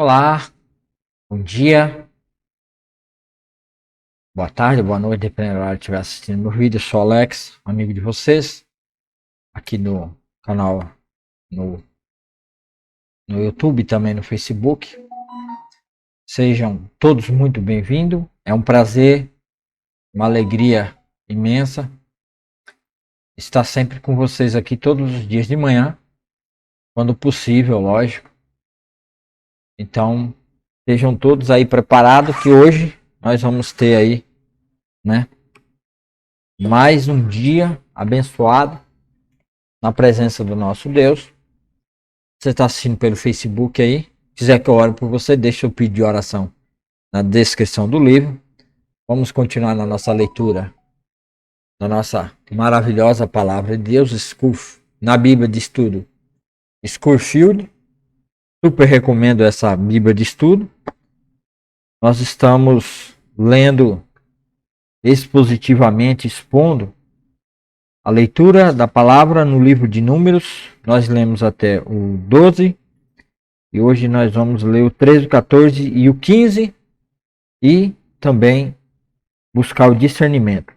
Olá, bom dia, boa tarde, boa noite, dependendo do horário que estiver assistindo meu vídeo. Eu sou o Alex, amigo de vocês, aqui no canal no, no YouTube e também no Facebook. Sejam todos muito bem-vindos. É um prazer, uma alegria imensa estar sempre com vocês aqui todos os dias de manhã, quando possível, lógico. Então, sejam todos aí preparados que hoje nós vamos ter aí, né, mais um dia abençoado na presença do nosso Deus. Você está assistindo pelo Facebook aí, quiser que eu ore por você, deixa o pedido de oração na descrição do livro. Vamos continuar na nossa leitura, na nossa maravilhosa palavra de Deus, na Bíblia de Estudo Scofield. Super recomendo essa Bíblia de Estudo. Nós estamos lendo expositivamente, expondo a leitura da palavra no livro de Números. Nós lemos até o 12 e hoje nós vamos ler o 13, o 14 e o 15 e também buscar o discernimento.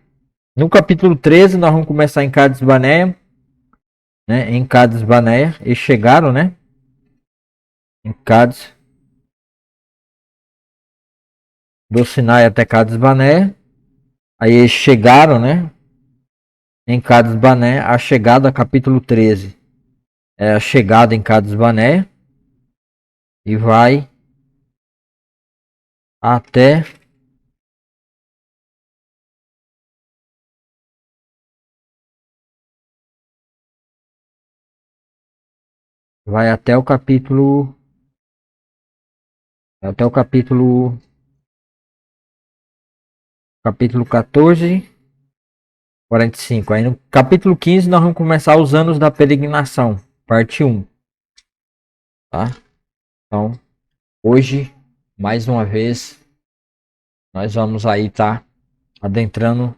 No capítulo 13 nós vamos começar em Cades Barnea, né? Em Cades Barnea, eles chegaram, né? Em Cades do Sinai até Cades Barnea. Aí eles chegaram, né? Em Cades Barnea, a chegada, capítulo 13. É a chegada em Cades Barnea e até vai até o capítulo 14, 45. Aí no capítulo 15 nós vamos começar os anos da peregrinação, parte 1, tá? Então, hoje, mais uma vez, nós vamos aí estar adentrando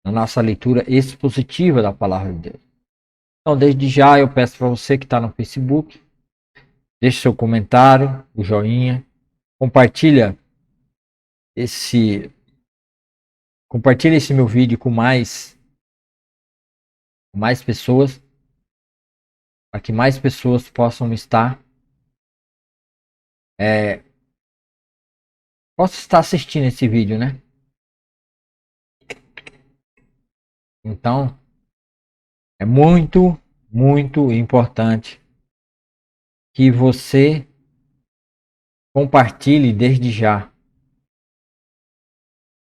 na nossa leitura expositiva da palavra de Deus. Então, desde já eu peço para você que está no Facebook, deixe seu comentário, o joinha, compartilha esse compartilha esse meu vídeo com mais pessoas, para que mais pessoas é, possam estar assistindo esse vídeo, né? Então, é muito, muito importante que você compartilhe desde já.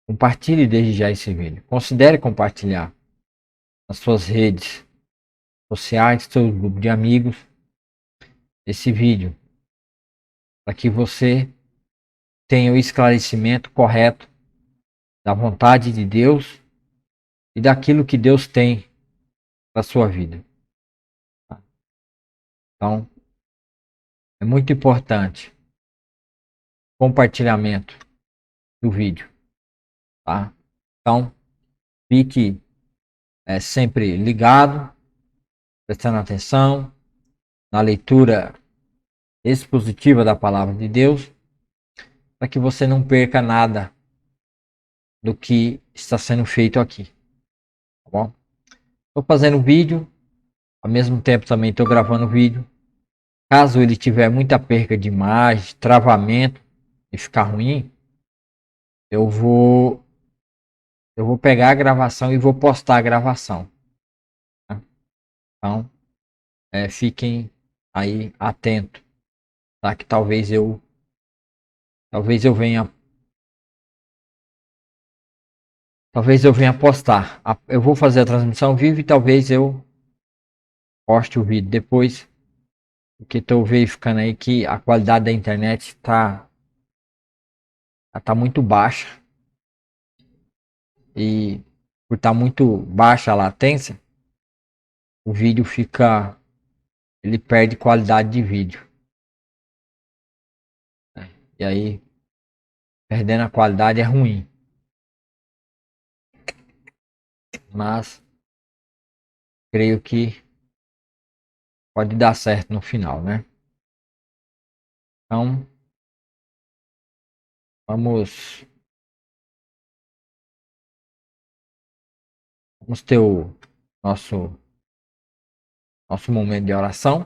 Compartilhe desde já esse vídeo. Considere compartilhar nas suas redes sociais, seu grupo de amigos, esse vídeo, para que você tenha o esclarecimento correto da vontade de Deus e daquilo que Deus tem para sua vida. Então, é muito importante o compartilhamento do vídeo, tá? Então, fique sempre ligado, prestando atenção na leitura expositiva da palavra de Deus, para que você não perca nada do que está sendo feito aqui, tá bom? Estou fazendo vídeo, ao mesmo tempo também estou gravando vídeo. Caso ele tiver muita perca de imagem, travamento e ficar ruim, eu vou pegar a gravação e vou postar a gravação, tá? Então, fiquem aí atentos, tá? Que talvez eu venha postar. Eu vou fazer a transmissão ao vivo e talvez eu poste o vídeo depois, porque estou verificando aí que a qualidade da internet tá muito baixa e por estar muito baixa a latência, o vídeo ele perde qualidade de vídeo, né? E aí perdendo a qualidade é ruim, mas creio que pode dar certo no final, né? Então, vamos ter o nosso momento de oração.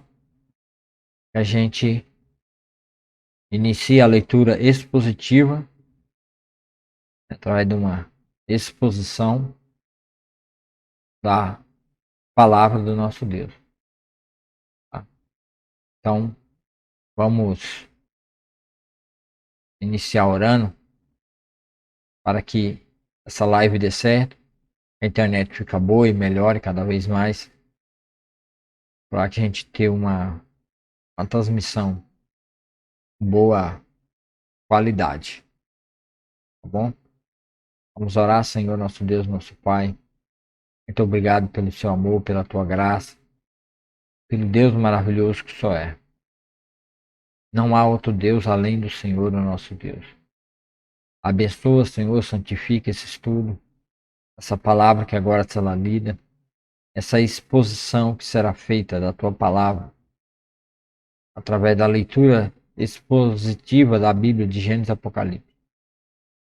A gente inicia a leitura expositiva através de uma exposição da palavra do nosso Deus. Tá? Então, vamos iniciar orando para que essa live dê certo, a internet fique boa e melhore cada vez mais, para que a gente tenha uma transmissão boa qualidade. Tá bom? Vamos orar, Senhor, nosso Deus, nosso Pai. Muito obrigado pelo seu amor, pela tua graça, pelo Deus maravilhoso que só é. Não há outro Deus além do Senhor, o nosso Deus. Abençoa, Senhor, santifica esse estudo, essa palavra que agora será lida, essa exposição que será feita da tua palavra, através da leitura expositiva da Bíblia de Gênesis e Apocalipse.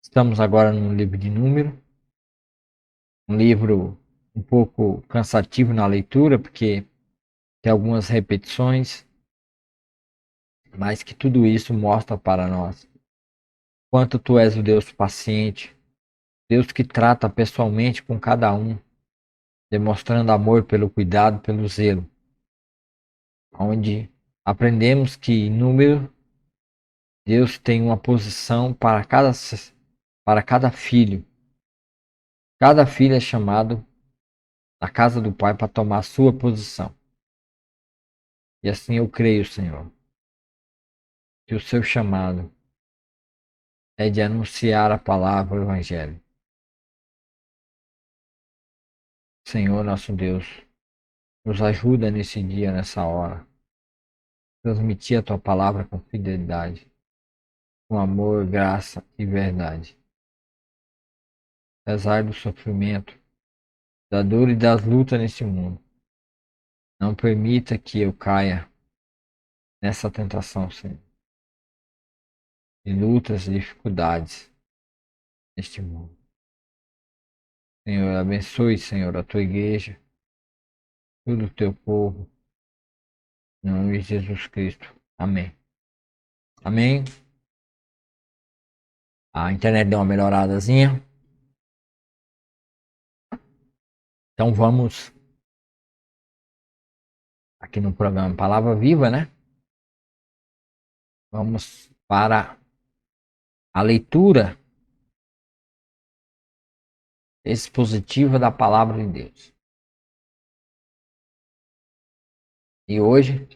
Estamos agora no livro de Número, um livro um pouco cansativo na leitura, porque tem algumas repetições, mas que tudo isso mostra para nós quanto tu és o Deus paciente, Deus que trata pessoalmente com cada um, demonstrando amor pelo cuidado, pelo zelo, onde aprendemos que em Número Deus tem uma posição para cada filho. Cada filho é chamado na casa do Pai para tomar a sua posição. E assim eu creio, Senhor, que o seu chamado é de anunciar a palavra, o Evangelho. Senhor, nosso Deus, nos ajuda nesse dia, nessa hora. Transmitir a tua palavra com fidelidade, com amor, graça e verdade. Apesar do sofrimento, da dor e das lutas nesse mundo, não permita que eu caia nessa tentação, Senhor. De lutas e dificuldades neste mundo. Senhor, abençoe, Senhor, a tua igreja, todo o teu povo, em nome de Jesus Cristo. Amém. Amém. A internet deu uma melhoradazinha. Então vamos aqui no programa Palavra Viva, né? Vamos para a leitura expositiva da Palavra de Deus. E hoje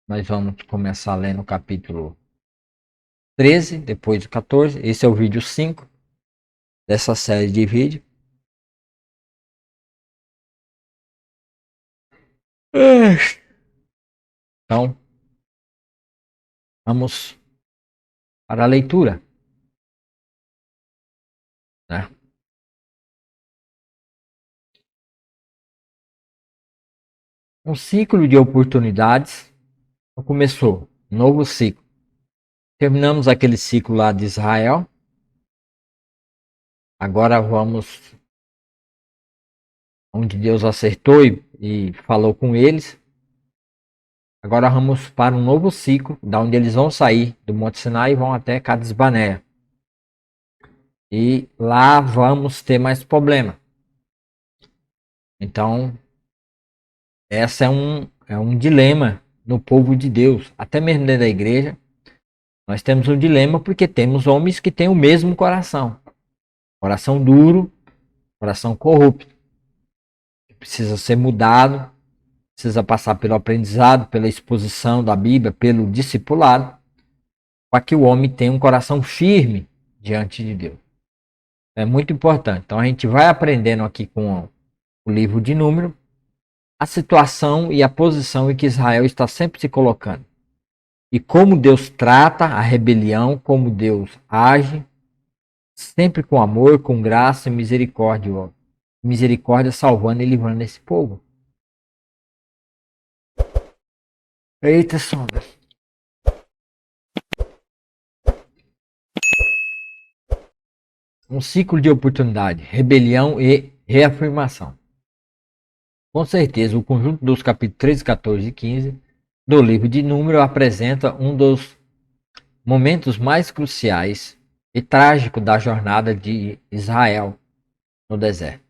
nós vamos começar lendo o capítulo 13, depois do 14. Esse é o vídeo 5 dessa série de vídeos. Então, vamos para a leitura. Né? Um ciclo de oportunidades começou. Um novo ciclo. Terminamos aquele ciclo lá de Israel. Agora vamos onde Deus acertou e falou com eles. Agora vamos para um novo ciclo, da onde eles vão sair do Monte Sinai e vão até Cades Barnea. E lá vamos ter mais problema. Então, essa é um dilema no povo de Deus, até mesmo dentro da igreja. Nós temos um dilema porque temos homens que têm o mesmo coração. Coração duro, coração corrupto. Precisa ser mudado, precisa passar pelo aprendizado, pela exposição da Bíblia, pelo discipulado, para que o homem tenha um coração firme diante de Deus. É muito importante. Então a gente vai aprendendo aqui com o livro de Número a situação e a posição em que Israel está sempre se colocando. E como Deus trata a rebelião, como Deus age, sempre com amor, com graça e misericórdia. Misericórdia salvando e livrando esse povo. Eita, sombra. Um ciclo de oportunidade, rebelião e reafirmação. Com certeza, o conjunto dos capítulos 13, 14 e 15 do livro de Números apresenta um dos momentos mais cruciais e trágicos da jornada de Israel no deserto.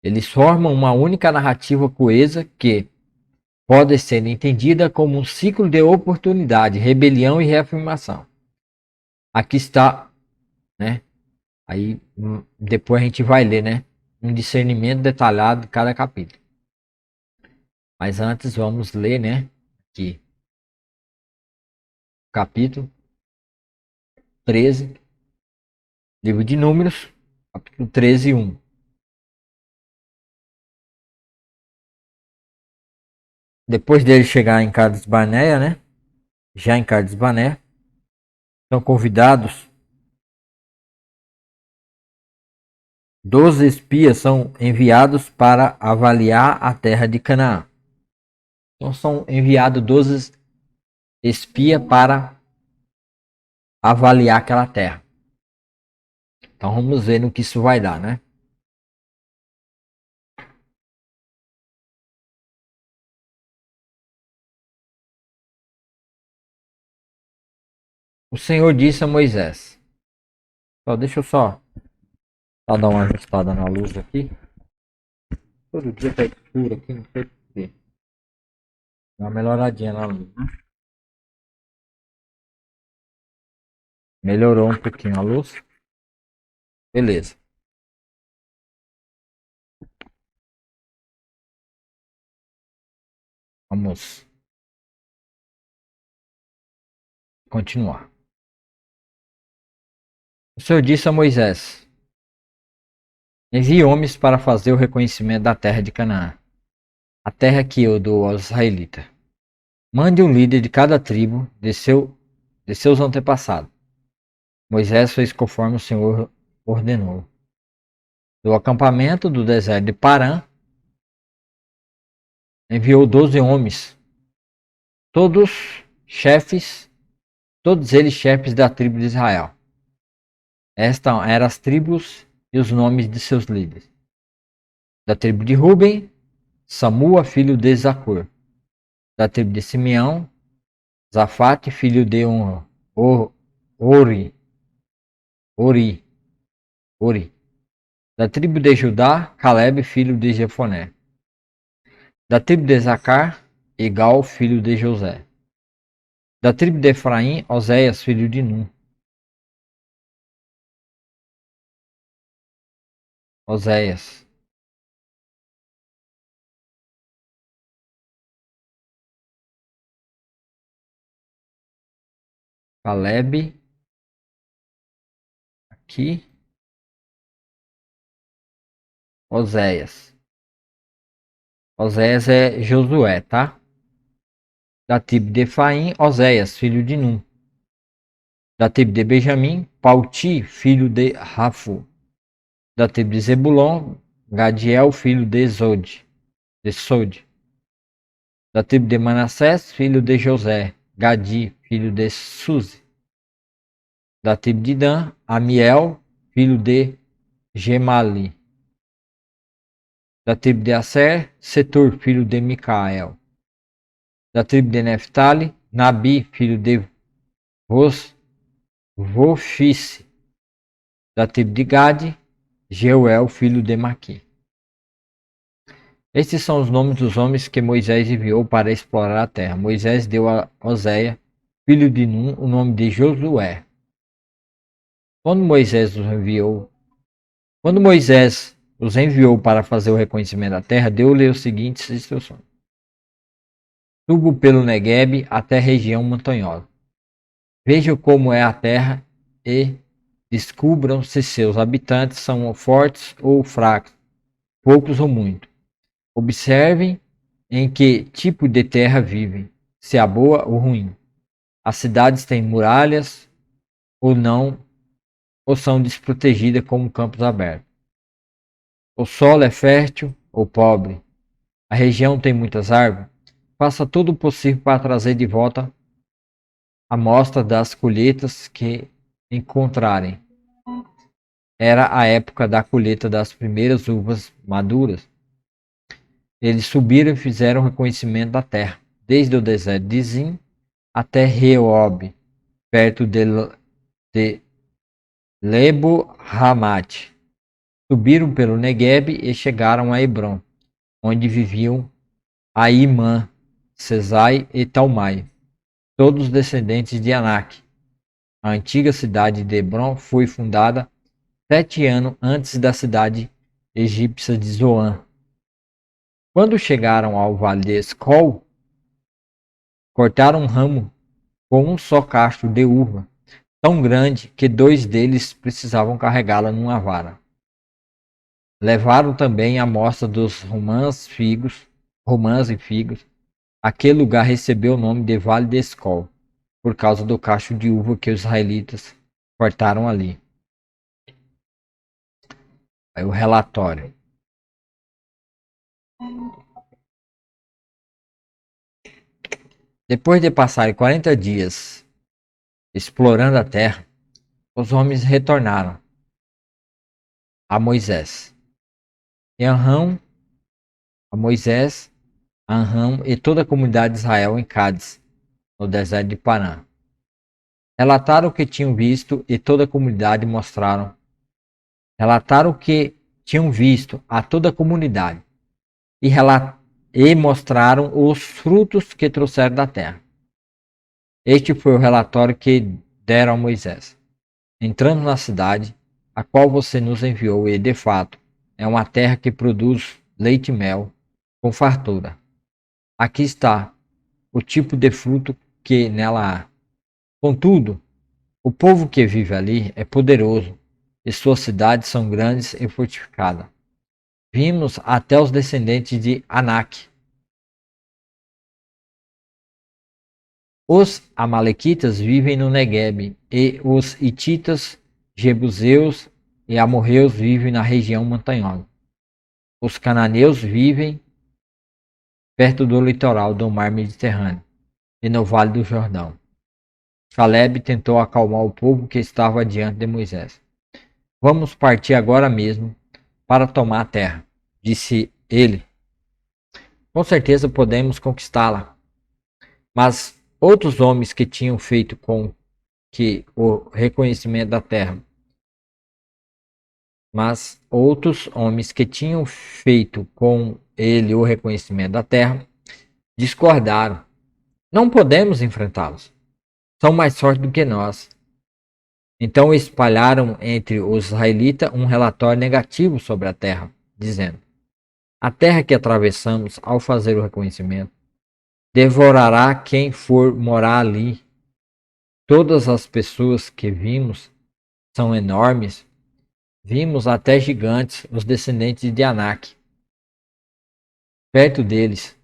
Eles formam uma única narrativa coesa que pode ser entendida como um ciclo de oportunidade, rebelião e reafirmação. Aqui está, né? Aí depois a gente vai ler, né? Um discernimento detalhado de cada capítulo. Mas antes vamos ler, né? Aqui, capítulo 13, livro de Números, capítulo 13, 1. Depois dele chegar em Cades Barnea, né? Já em Cades Barnea, são convidados 12 espias são enviados para avaliar a terra de Canaã. Então são enviados 12 espias para avaliar aquela terra. Então vamos ver no que isso vai dar, né? O Senhor disse a Moisés. Deixa eu só dar uma ajustada na luz aqui. Todo dia tá escuro aqui, não sei porquê. Dá uma melhoradinha na luz, né? Melhorou um pouquinho a luz. Beleza. Vamos continuar. O Senhor disse a Moisés: envie homens para fazer o reconhecimento da terra de Canaã, a terra que eu dou aos israelitas. Mande um líder de cada tribo de seus antepassados. Moisés fez conforme o Senhor ordenou. Do acampamento do deserto de Parã, enviou 12 homens, todos todos eles chefes da tribo de Israel. Estas eram as tribos e os nomes de seus líderes. Da tribo de Ruben, Samua, filho de Zacor. Da tribo de Simeão, Zafate, filho de Ori. Da tribo de Judá, Caleb, filho de Jefoné. Da tribo de Zacar, Igal, filho de José. Da tribo de Efraim, Oséias, filho de Num. Oséias. Caleb. Aqui. Oséias. Oséias é Josué, tá? Da tribo de Efraim, Oséias, filho de Num. Da tribo de Benjamim, Pauti, filho de Rafu. Da tribo de Zebulon, Gadiel, filho de Sode. Da tribo de Manassés, filho de José, Gadi, filho de Suzi. Da tribo de Dan, Amiel, filho de Gemali. Da tribo de Aser, Setur, filho de Micael. Da tribo de Neftali, Nabi, filho de Vofice. Da tribo de Gade, Jeuel, filho de Maqui. Estes são os nomes dos homens que Moisés enviou para explorar a terra. Moisés deu a Oséia, filho de Num, o nome de Josué. Quando Moisés os enviou para fazer o reconhecimento da terra, deu-lhe as seguintes instruções: subo pelo Neguebe até a região montanhosa. Vejam como é a terra e descubram se seus habitantes são fortes ou fracos, poucos ou muitos. Observem em que tipo de terra vivem, se é boa ou ruim. As cidades têm muralhas ou não, ou são desprotegidas como campos abertos. O solo é fértil ou pobre. A região tem muitas árvores. Faça todo o possível para trazer de volta a amostra das colheitas que encontrarem. era a época da colheita das primeiras uvas maduras. Eles subiram e fizeram o reconhecimento da terra, desde o deserto de Zin até Reob, perto de Lebo Hamat. Subiram pelo Negueb e chegaram a Hebron, onde viviam Aimã, Sesai e Talmai, todos descendentes de Anak. A antiga cidade de Hebron foi fundada 7 anos antes da cidade egípcia de Zoan. Quando chegaram ao vale de Escol, cortaram um ramo com um só cacho de uva, tão grande que 2 deles precisavam carregá-la numa vara. Levaram também a amostra dos romãs e figos. Aquele lugar recebeu o nome de Vale de Escol, por causa do cacho de uva que os israelitas cortaram ali. Aí o relatório. Depois de passarem 40 dias explorando a terra, os homens retornaram a Moisés. E Arão, a Moisés, Arão e toda a comunidade de Israel em Cádiz, no deserto de Parã. Relataram o que tinham visto e toda a comunidade relataram o que tinham visto a toda a comunidade e mostraram os frutos que trouxeram da terra. Este foi o relatório que deram a Moisés. Entramos na cidade, a qual você nos enviou, e de fato é uma terra que produz leite e mel com fartura. Aqui está o tipo de fruto que nela há. Contudo, o povo que vive ali é poderoso e suas cidades são grandes e fortificadas. Vimos até os descendentes de Anak. Os amalequitas vivem no Negueb, e os hititas, jebuseus e amorreus vivem na região montanhosa. Os cananeus vivem perto do litoral do mar Mediterrâneo e no vale do Jordão. Caleb tentou acalmar o povo que estava diante de Moisés. Vamos partir agora mesmo para tomar a terra, disse ele. Com certeza podemos conquistá-la. Mas outros homens que tinham feito com que o reconhecimento da terra. Mas outros homens que tinham feito com ele o reconhecimento da terra discordaram. Não podemos enfrentá-los. São mais fortes do que nós. Então espalharam entre os israelitas um relatório negativo sobre a terra, dizendo: a terra que atravessamos ao fazer o reconhecimento devorará quem for morar ali. Todas as pessoas que vimos são enormes. Vimos até gigantes, os descendentes de Anak. Perto deles,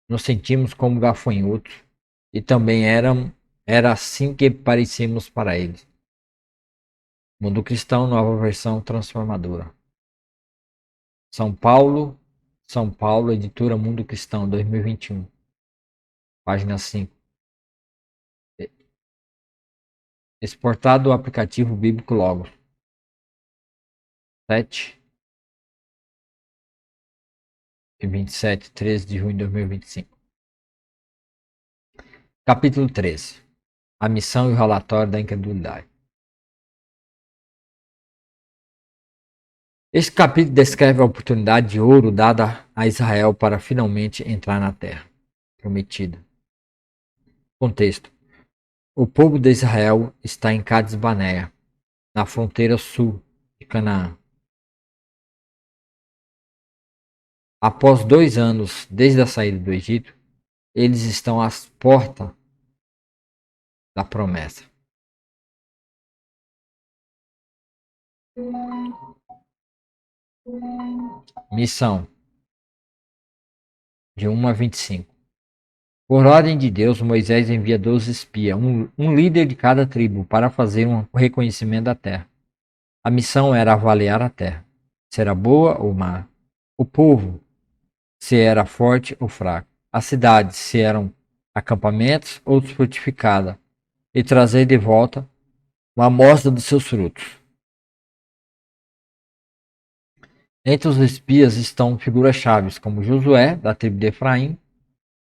nos sentimos como gafanhotos, e também era assim que parecíamos para eles. Mundo Cristão, nova versão transformadora. São Paulo, editora Mundo Cristão, 2021. Página 5. Exportado do aplicativo Bíblico Logos. 7 e 27, 13 de junho de 2025. Capítulo 13. A missão e o relatório da incredulidade. Este capítulo descreve a oportunidade de ouro dada a Israel para finalmente entrar na terra prometida. Contexto. O povo de Israel está em Cades Barnea, na fronteira sul de Canaã. Após 2 anos desde a saída do Egito, eles estão às portas da promessa. Missão de 1 a 25. Por ordem de Deus, Moisés envia 12 espias, um líder de cada tribo, para fazer um reconhecimento da terra. A missão era avaliar a terra, se era boa ou má. O povo, se era forte ou fraco. As cidades, se eram acampamentos ou fortificadas. E trazer de volta uma amostra dos seus frutos. Entre os espias estão figuras chaves como Josué, da tribo de Efraim,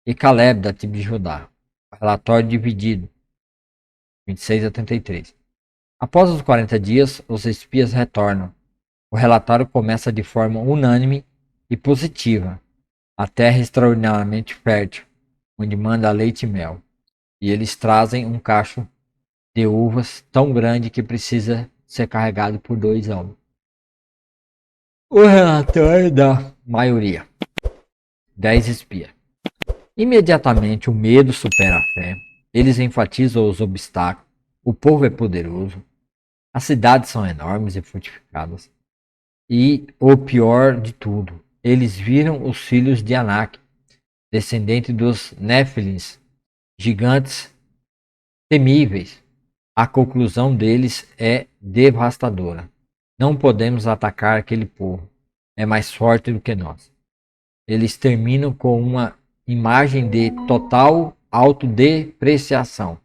e Caleb, da tribo de Judá. Relatório dividido, 26 a 33. Após os 40 dias, os espias retornam. O relatório começa de forma unânime e positiva. A terra é extraordinariamente fértil, onde manda leite e mel. E eles trazem um cacho de uvas tão grande que precisa ser carregado por 2 homens. O relatório da maioria. 10 espias. Imediatamente o medo supera a fé. Eles enfatizam os obstáculos. O povo é poderoso. As cidades são enormes e fortificadas. E o pior de tudo, eles viram os filhos de Anak, descendente dos Néfilins, gigantes temíveis. A conclusão deles é devastadora. Não podemos atacar aquele povo. É mais forte do que nós. Eles terminam com uma imagem de total autodepreciação.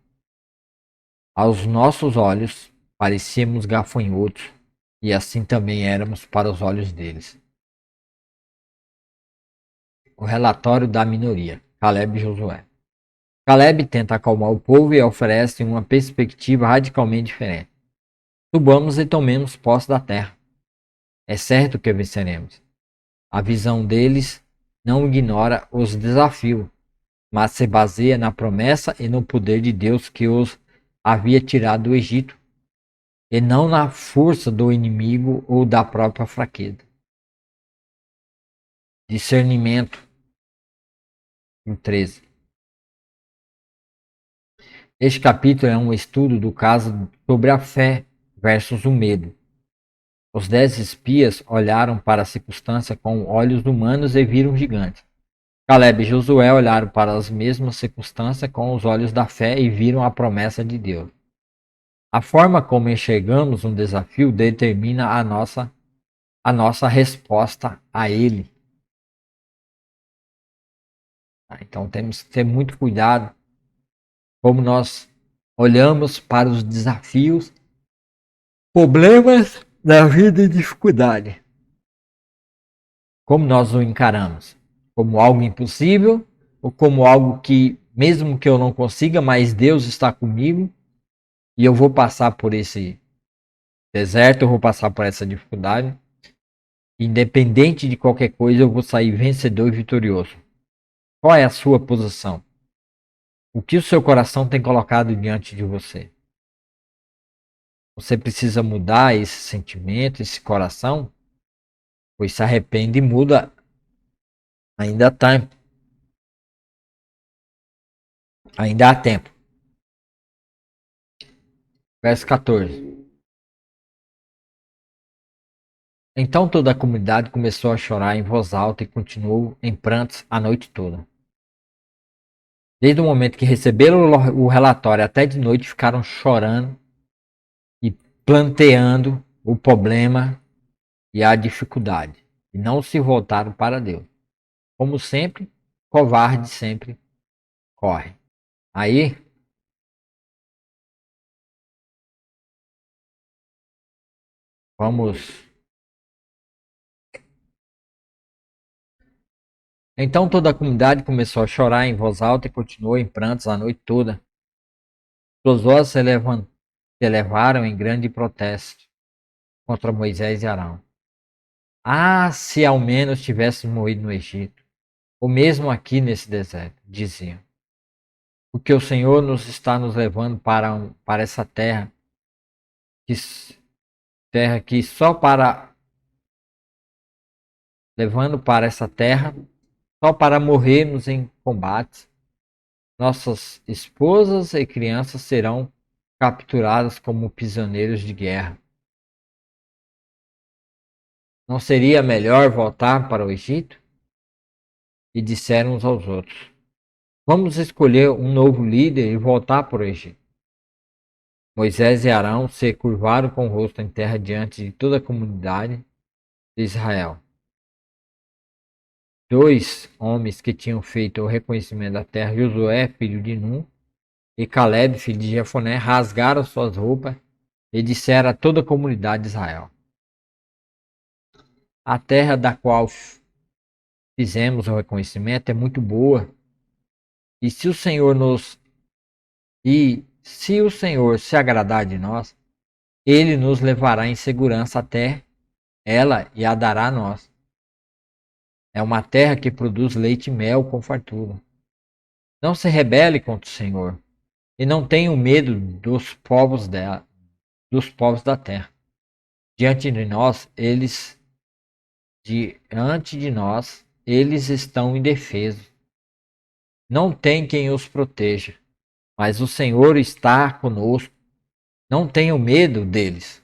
Aos nossos olhos, parecíamos gafanhotos, e assim também éramos para os olhos deles. O relatório da minoria, Caleb e Josué. Caleb tenta acalmar o povo e oferece uma perspectiva radicalmente diferente. Subamos e tomemos posse da terra. É certo que venceremos. A visão deles não ignora os desafios, mas se baseia na promessa e no poder de Deus que os havia tirado do Egito, e não na força do inimigo ou da própria fraqueza. Discernimento, em 13. Este capítulo é um estudo do caso sobre a fé versus o medo. Os 10 espias olharam para a circunstância com olhos humanos e viram gigantes. Caleb e Josué olharam para as mesmas circunstâncias com os olhos da fé e viram a promessa de Deus. A forma como enxergamos um desafio determina a nossa resposta a ele. Então temos que ter muito cuidado como nós olhamos para os desafios, problemas da vida e dificuldade. Como nós o encaramos? Como algo impossível ou como algo que, mesmo que eu não consiga, mas Deus está comigo e eu vou passar por esse deserto, eu vou passar por essa dificuldade. Independente de qualquer coisa, eu vou sair vencedor e vitorioso. Qual é a sua posição? O que o seu coração tem colocado diante de você? Você precisa mudar esse sentimento, esse coração? Pois se arrepende e muda, ainda há tempo. Ainda há tempo. Verso 14. Então toda a comunidade começou a chorar em voz alta e continuou em prantos a noite toda. Desde o momento que receberam o relatório até de noite, ficaram chorando e planteando o problema e a dificuldade. E não se voltaram para Deus. Como sempre, covarde sempre corre. Aí, vamos. Então toda a comunidade começou a chorar em voz alta e continuou em prantos a noite toda. Suas vozes se elevaram em grande protesto contra Moisés e Arão. Ah, se ao menos tivéssemos morrido no Egito, ou mesmo aqui nesse deserto, diziam. Porque o Senhor está nos levando para essa que, terra que só para levando para essa terra só para morrermos em combates. Nossas esposas e crianças serão capturadas como prisioneiros de guerra. Não seria melhor voltar para o Egito? E disseram uns aos outros: Vamos escolher um novo líder e voltar para o Egito. Moisés e Arão se curvaram com o rosto em terra diante de toda a comunidade de Israel. 2 homens que tinham feito o reconhecimento da terra, Josué, filho de Nun, e Caleb, filho de Jefoné, rasgaram suas roupas e disseram a toda a comunidade de Israel: A terra da qual fizemos o reconhecimento é muito boa. E se o Senhor se agradar de nós, ele nos levará em segurança até ela e a dará a nós. É uma terra que produz leite e mel com fartura. Não se rebele contra o Senhor e não tenha medo dos povos da terra. Diante de nós, eles estão indefesos. Não tem quem os proteja, mas o Senhor está conosco. Não tenham medo deles.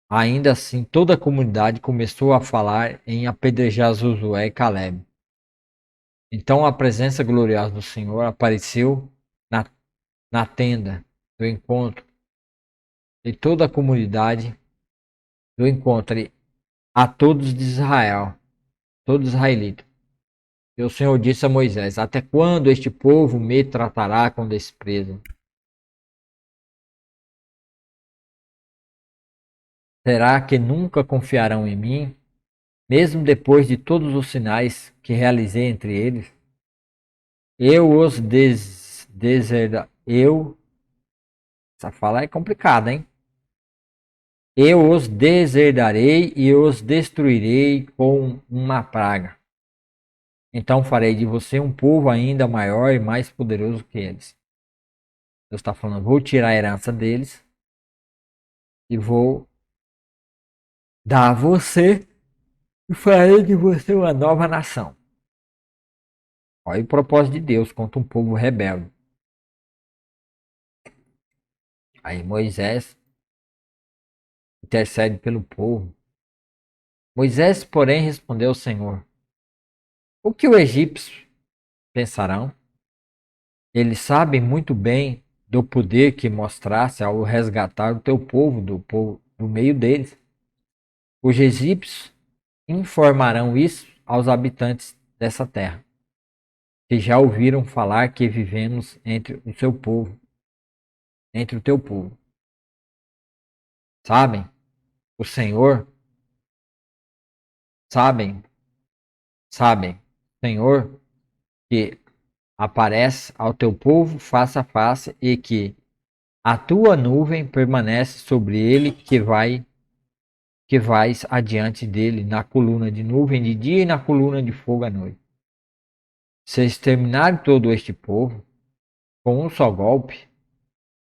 Ainda assim, toda a comunidade começou a falar em apedrejar Josué e Caleb. Então a presença gloriosa do Senhor apareceu na tenda do encontro e toda a comunidade do encontro a todos de Israel, todos israelitas. E o Senhor disse a Moisés: até quando este povo me tratará com desprezo? Será que nunca confiarão em mim, mesmo depois de todos os sinais que realizei entre eles? Eu os eu essa fala é complicada, hein? Eu os deserdarei e os destruirei com uma praga. Então farei de você um povo ainda maior e mais poderoso que eles. Deus está falando, vou tirar a herança deles e vou dar a você e farei de você uma nova nação. Olha o propósito de Deus contra um povo rebelde. Aí Moisés intercede pelo povo. Moisés, porém, respondeu ao Senhor: o que os egípcios pensarão? Eles sabem muito bem do poder que mostraste ao resgatar o teu povo do meio deles. Os egípcios informarão isso aos habitantes dessa terra, que já ouviram falar que vivemos entre o seu povo, entre o teu povo. Sabem, o Senhor, sabem, sabem, Senhor, que aparece ao teu povo face a face e que a tua nuvem permanece sobre ele que vais adiante dele na coluna de nuvem de dia e na coluna de fogo à noite. Se exterminar todo este povo com um só golpe,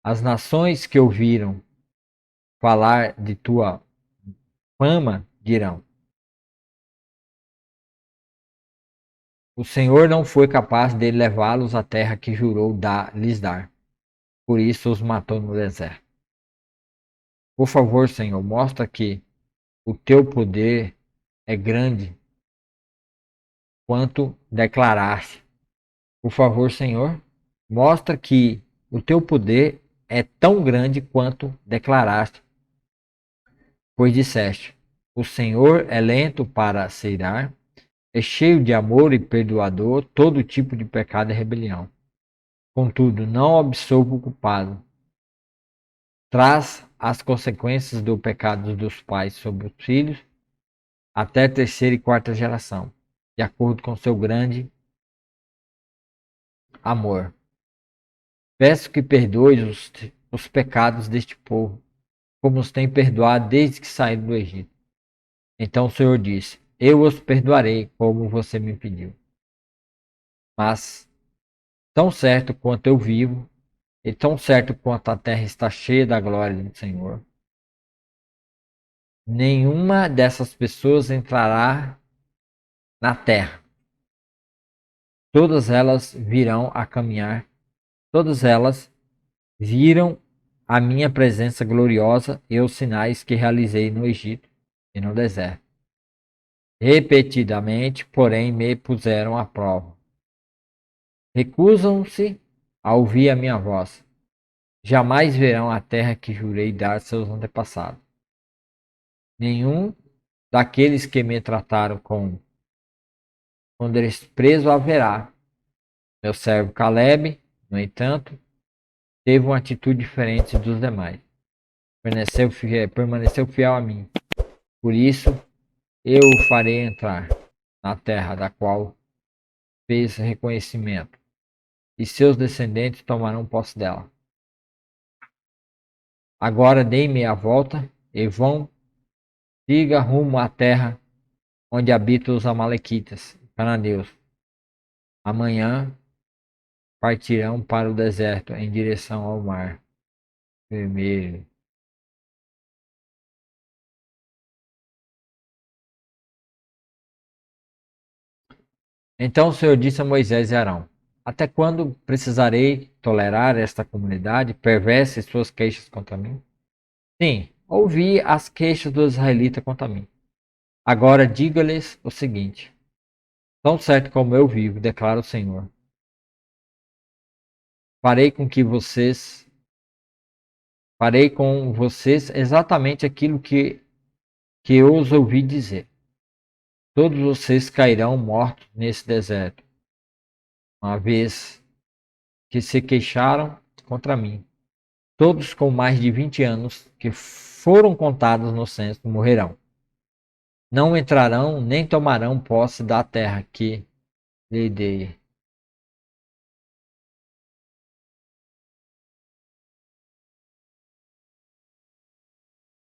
as nações que ouviram falar de tua fama dirão: o Senhor não foi capaz de levá-los à terra que jurou lhes dar. Por isso os matou no deserto. Por favor, Senhor, mostra que o teu poder é grande quanto declaraste. Por favor, Senhor, mostra que o teu poder é tão grande quanto declaraste. Pois disseste: o Senhor é lento para se irar, é cheio de amor e perdoador todo tipo de pecado e rebelião. Contudo, não absolve o culpado. Traz as consequências do pecado dos pais sobre os filhos até a terceira e quarta geração, de acordo com seu grande amor. Peço que perdoes os pecados deste povo, como os tem perdoado desde que saíram do Egito. Então o Senhor disse: eu os perdoarei, como você me pediu. Mas, tão certo quanto eu vivo, e tão certo quanto a terra está cheia da glória do Senhor, nenhuma dessas pessoas entrará na terra. Todas elas virão a caminhar, todas elas viram a minha presença gloriosa e os sinais que realizei no Egito e no deserto. Repetidamente, porém, me puseram à prova. Recusam-se a ouvir a minha voz. Jamais verão a terra que jurei dar a seus antepassados. Nenhum daqueles que me trataram com desprezo haverá. Meu servo Caleb, no entanto, teve uma atitude diferente dos demais. Permaneceu fiel a mim. Por isso eu o farei entrar na terra da qual fez reconhecimento, e seus descendentes tomarão posse dela. Agora dei meia volta e vão, siga rumo à terra onde habitam os amalequitas, cananeus. Amanhã partirão para o deserto em direção ao mar vermelho. Então o Senhor disse a Moisés e Arão: Até quando precisarei tolerar esta comunidade perversa e suas queixas contra mim? Sim, ouvi as queixas dos israelitas contra mim. Agora diga-lhes o seguinte: Tão certo como eu vivo, declara o Senhor, farei com que vocês farei com vocês exatamente aquilo que eu os ouvi dizer. Todos vocês cairão mortos nesse deserto, uma vez que se queixaram contra mim. Todos com mais de 20 anos que foram contados no censo morrerão. Não entrarão nem tomarão posse da terra que lhe dei.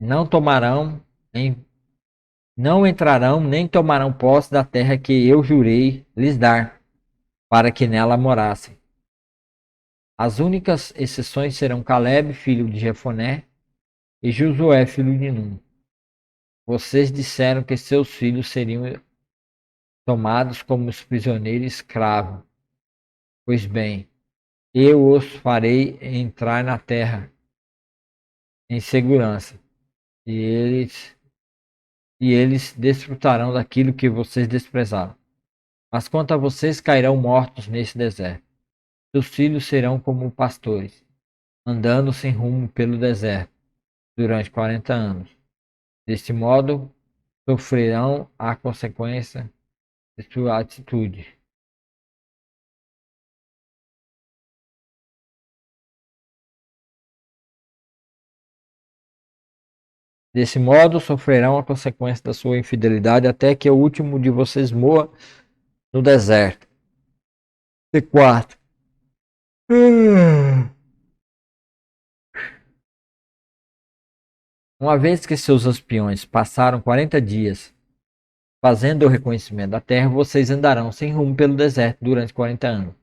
Não tomarão, nem, não entrarão nem tomarão posse da terra que eu jurei lhes dar, para que nela morassem. As únicas exceções serão Caleb, filho de Jefoné, e Josué, filho de Nun. Vocês disseram que seus filhos seriam tomados como os prisioneiros escravos. Pois bem, eu os farei entrar na terra em segurança, e eles desfrutarão daquilo que vocês desprezaram. Mas quanto a vocês, cairão mortos nesse deserto. Seus filhos serão como pastores, andando sem rumo pelo deserto durante 40 anos. Deste modo, sofrerão a consequência de sua atitude. Desse modo, sofrerão a consequência da sua infidelidade até que o último de vocês morra no deserto. C4. Uma vez que seus espiões passaram 40 dias fazendo o reconhecimento da terra, vocês andarão sem rumo pelo deserto durante 40 anos.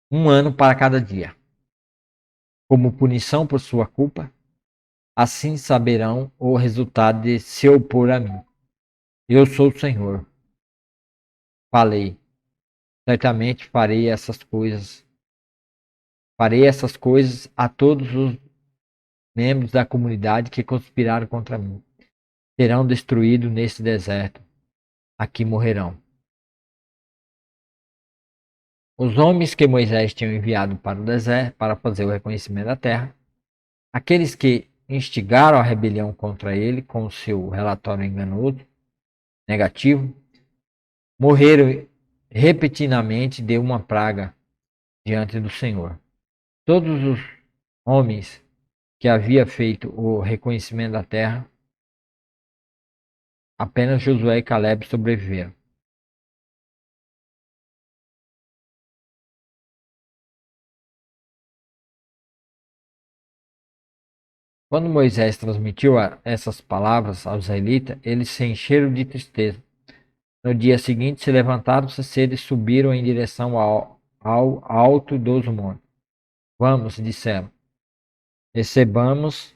Um ano para cada dia. Como punição por sua culpa, assim saberão o resultado de se opor a mim. Eu sou o Senhor. Falei. Certamente farei essas coisas a todos os membros da comunidade que conspiraram contra mim. Serão destruídos nesse deserto. Aqui morrerão. Os homens que Moisés tinha enviado para o deserto para fazer o reconhecimento da terra, aqueles que instigaram a rebelião contra ele com o seu relatório enganoso, negativo, morreram repetidamente de uma praga diante do Senhor. Todos os homens que havia feito o reconhecimento da terra, apenas Josué e Caleb sobreviveram. Quando Moisés transmitiu essas palavras aos israelitas, eles se encheram de tristeza. No dia seguinte, se levantaram-se cedo e subiram em direção ao alto dos montes. Vamos, disseram, recebamos,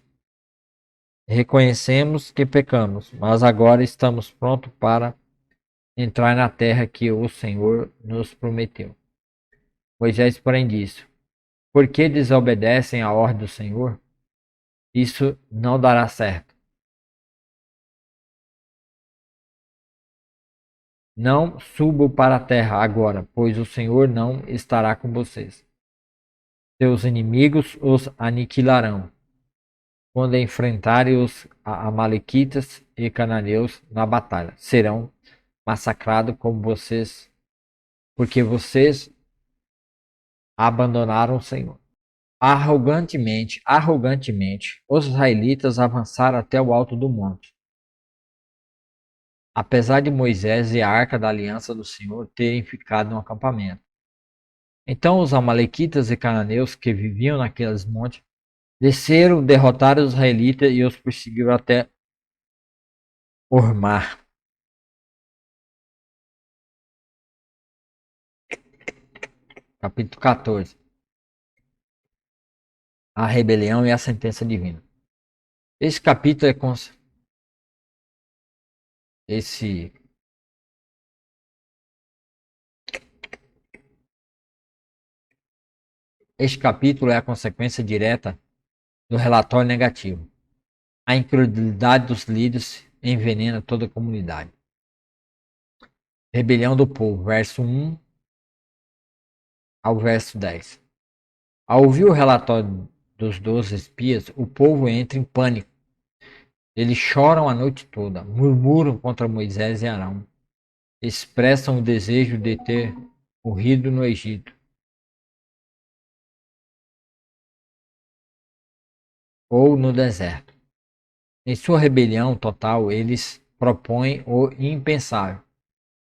reconhecemos que pecamos, mas agora estamos prontos para entrar na terra que o Senhor nos prometeu. Moisés, porém, disse: Por que desobedecem a ordem do Senhor? Isso não dará certo. Não subam para a terra agora, pois o Senhor não estará com vocês. Seus inimigos os aniquilarão quando enfrentarem os amalequitas e cananeus na batalha. Serão massacrados como vocês, porque vocês abandonaram o Senhor. Arrogantemente, os israelitas avançaram até o alto do monte. apesar de Moisés e a arca da aliança do Senhor terem ficado no acampamento. Então os amalequitas e cananeus que viviam naqueles montes desceram, derrotaram os israelitas e os perseguiram até Ormar. Capítulo 14. A rebelião e a sentença divina. Esse capítulo é esse este capítulo é a consequência direta do relatório negativo. A incredulidade dos líderes envenena toda a comunidade. Rebelião do povo, verso 1 ao verso 10. Ao ouvir o relatório dos 12 espias, o povo entra em pânico. Eles choram a noite toda, murmuram contra Moisés e Arão, expressam o desejo de ter morrido no Egito ou no deserto. Em sua rebelião total, eles propõem o impensável: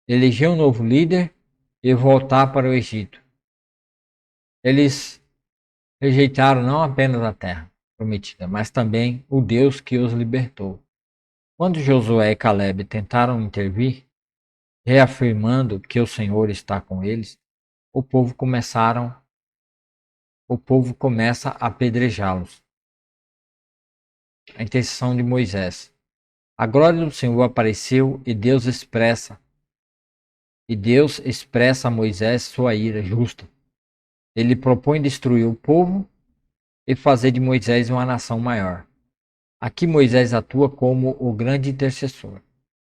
eleger um novo líder e voltar para o Egito. Eles rejeitaram não apenas a terra prometida, mas também o Deus que os libertou. Quando Josué e Caleb tentaram intervir, reafirmando que o Senhor está com eles, o povo começa a apedrejá-los. A intercessão de Moisés. A glória do Senhor apareceu e Deus expressa a Moisés sua ira justa. Ele propõe destruir o povo e fazer de Moisés uma nação maior. Aqui Moisés atua como o grande intercessor.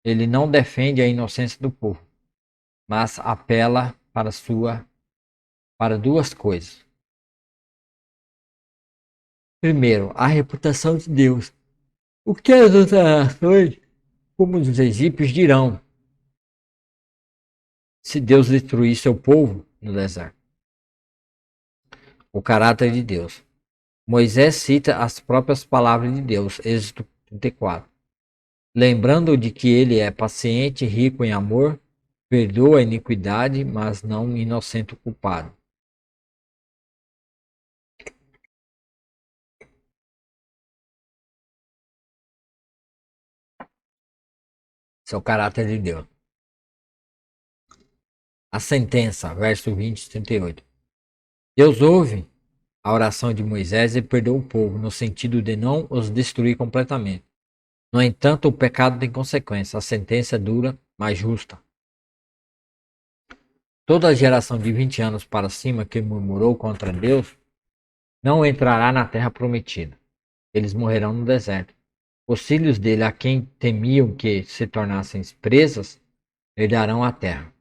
Ele não defende a inocência do povo, mas apela para duas coisas. Primeiro, a reputação de Deus. O que as outras nações, como os egípcios, dirão se Deus destruir seu povo no deserto? O caráter de Deus. Moisés cita as próprias palavras de Deus, Êxodo 34. Lembrando de que ele é paciente, rico em amor, perdoa a iniquidade, mas não inocente o culpado. Esse é o caráter de Deus. A sentença, verso 20 e 38. Deus ouve a oração de Moisés e perdoa o povo, no sentido de não os destruir completamente. No entanto, o pecado tem consequência. A sentença é dura, mas justa. Toda a geração de 20 anos para cima que murmurou contra Deus não entrará na terra prometida. Eles morrerão no deserto. Os filhos dele, a quem temiam que se tornassem presas, herdarão a terra.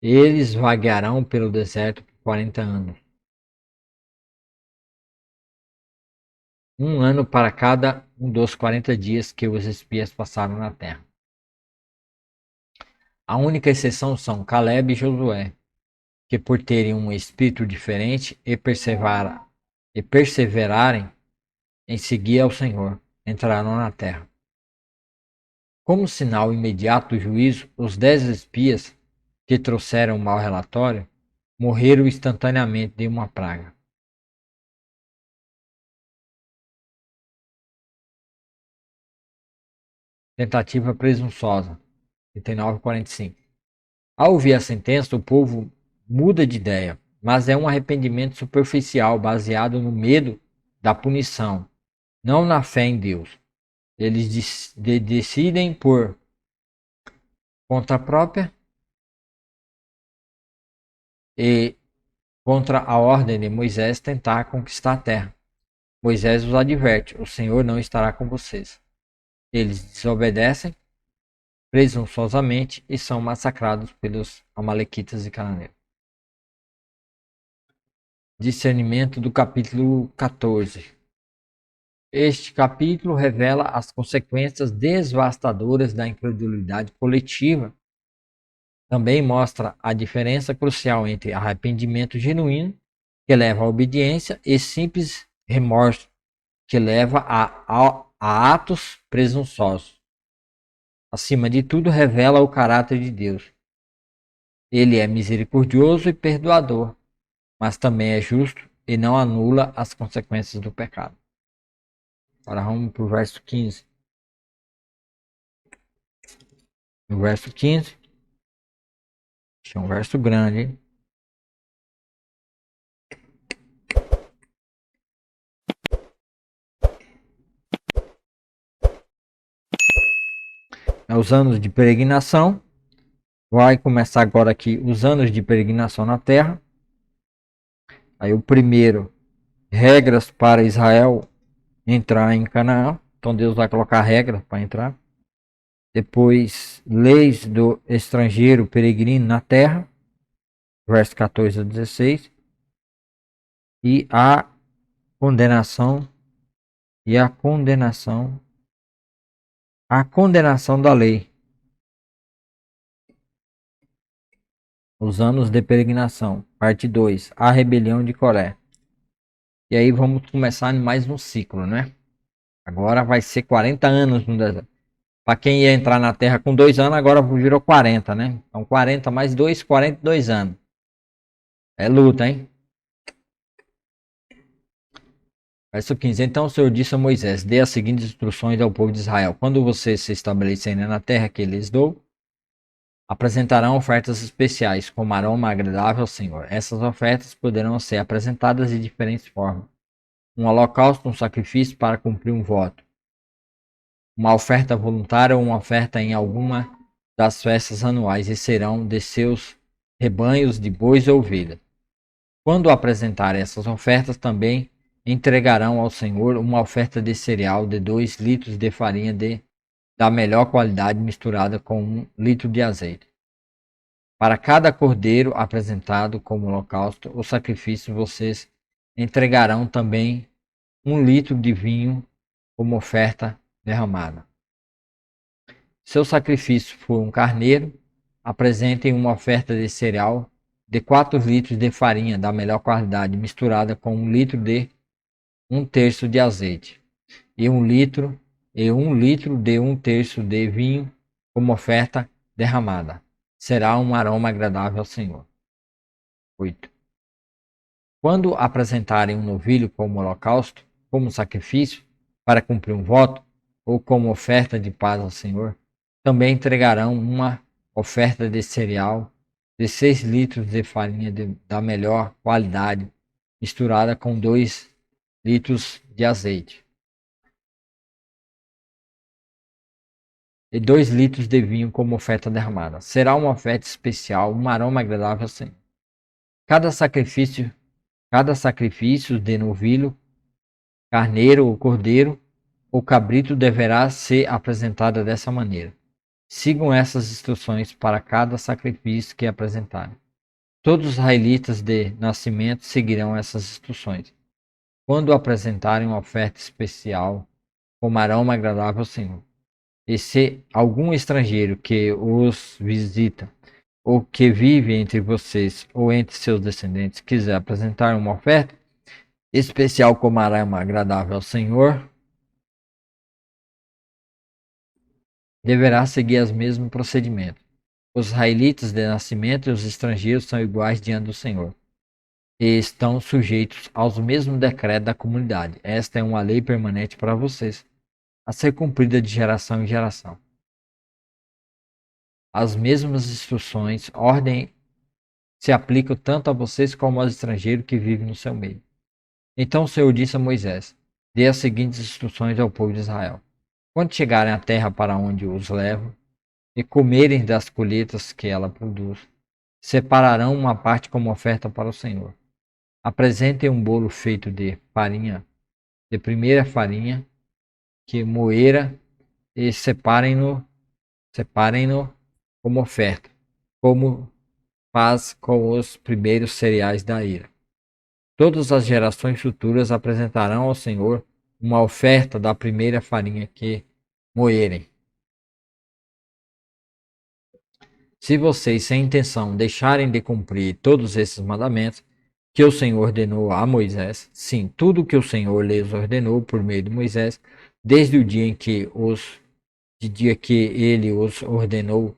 Eles vaguearão pelo deserto por 40 anos. Um ano para cada um dos 40 dias que os espias passaram na terra. A única exceção são Caleb e Josué, que por terem um espírito diferente e perseverarem em seguir ao Senhor, entrarão na terra. Como sinal imediato do juízo, os 10 espias que trouxeram o mau relatório morreram instantaneamente de uma praga. Tentativa presunçosa. 39:45. Ao ouvir a sentença, o povo muda de ideia, mas é um arrependimento superficial baseado no medo da punição, não na fé em Deus. Eles decidem por conta própria e contra a ordem de Moisés tentar conquistar a terra. Moisés os adverte: o Senhor não estará com vocês. Eles desobedecem presunçosamente e são massacrados pelos amalequitas e cananeus. Discernimento do capítulo 14. Este capítulo revela as consequências devastadoras da incredulidade coletiva. Também mostra a diferença crucial entre arrependimento genuíno, que leva à obediência, e simples remorso, que leva a atos presunçosos. Acima de tudo, revela o caráter de Deus. Ele é misericordioso e perdoador, mas também é justo e não anula as consequências do pecado. Agora vamos para o verso 15. No verso 15, é um verso grande, hein? É os anos de peregrinação. Vai começar agora aqui os anos de peregrinação na terra. Aí o primeiro, regras para Israel entrar em Canaã. Então Deus vai colocar regras para entrar. Depois, leis do estrangeiro peregrino na terra. Verso 14 a 16. E a condenação. E a condenação. A condenação da lei. Os anos de peregrinação. Parte 2. A rebelião de Coré. E aí vamos começar mais um ciclo, né? Agora vai ser 40 anos no deserto. Para quem ia entrar na Terra com 2 anos, agora virou 40, né? Então 40 mais 2, 42 anos. É luta, hein? Verso 15. Então o Senhor disse a Moisés: dê as seguintes instruções ao povo de Israel. Quando vocês se estabelecerem na terra que lhes dou, apresentarão ofertas especiais, como aroma agradável ao Senhor. Essas ofertas poderão ser apresentadas de diferentes formas. Um holocausto, um sacrifício para cumprir um voto, uma oferta voluntária ou uma oferta em alguma das festas anuais, e serão de seus rebanhos de bois ou ovelhas. Quando apresentarem essas ofertas, também entregarão ao Senhor uma oferta de cereal de 2 litros de farinha da melhor qualidade misturada com 1 litro de azeite. Para cada cordeiro apresentado como holocausto ou sacrifício, vocês entregarão também 1 litro de vinho como oferta derramada. Seu sacrifício for um carneiro, apresentem uma oferta de cereal de 4 litros de farinha da melhor qualidade misturada com 1 litro de 1/3 de azeite e 1 litro de 1/3 de vinho como oferta derramada. Será um aroma agradável ao Senhor. 8. Quando apresentarem um novilho como holocausto, como sacrifício, para cumprir um voto, ou como oferta de paz ao Senhor, também entregarão uma oferta de cereal de 6 litros de farinha da melhor qualidade, misturada com 2 litros de azeite e 2 litros de vinho como oferta derramada. Será uma oferta especial, um aroma agradável ao Senhor. Cada sacrifício de novilho, carneiro ou cordeiro ou cabrito deverá ser apresentado dessa maneira. Sigam essas instruções para cada sacrifício que apresentarem. Todos os israelitas de nascimento seguirão essas instruções. Quando apresentarem uma oferta especial, como aroma agradável ao Senhor. E se algum estrangeiro que os visita ou que vive entre vocês ou entre seus descendentes quiser apresentar uma oferta especial como aroma agradável ao Senhor, deverá seguir os mesmos procedimentos. Os israelitas de nascimento e os estrangeiros são iguais diante do Senhor e estão sujeitos aos mesmos decretos da comunidade. Esta é uma lei permanente para vocês, a ser cumprida de geração em geração. As mesmas instruções, ordem se aplicam tanto a vocês como aos estrangeiros que vivem no seu meio. Então o Senhor disse a Moisés: dê as seguintes instruções ao povo de Israel. Quando chegarem à terra para onde os levo, e comerem das colheitas que ela produz, separarão uma parte como oferta para o Senhor. Apresentem um bolo feito de farinha, de primeira farinha, que moera, e separem-no como oferta, como faz com os primeiros cereais da ira. Todas as gerações futuras apresentarão ao Senhor uma oferta da primeira farinha que moerem. Se vocês, sem intenção, deixarem de cumprir todos esses mandamentos que o Senhor ordenou a Moisés, sim, tudo que o Senhor lhes ordenou por meio de Moisés, desde o dia em que os de dia que ele os ordenou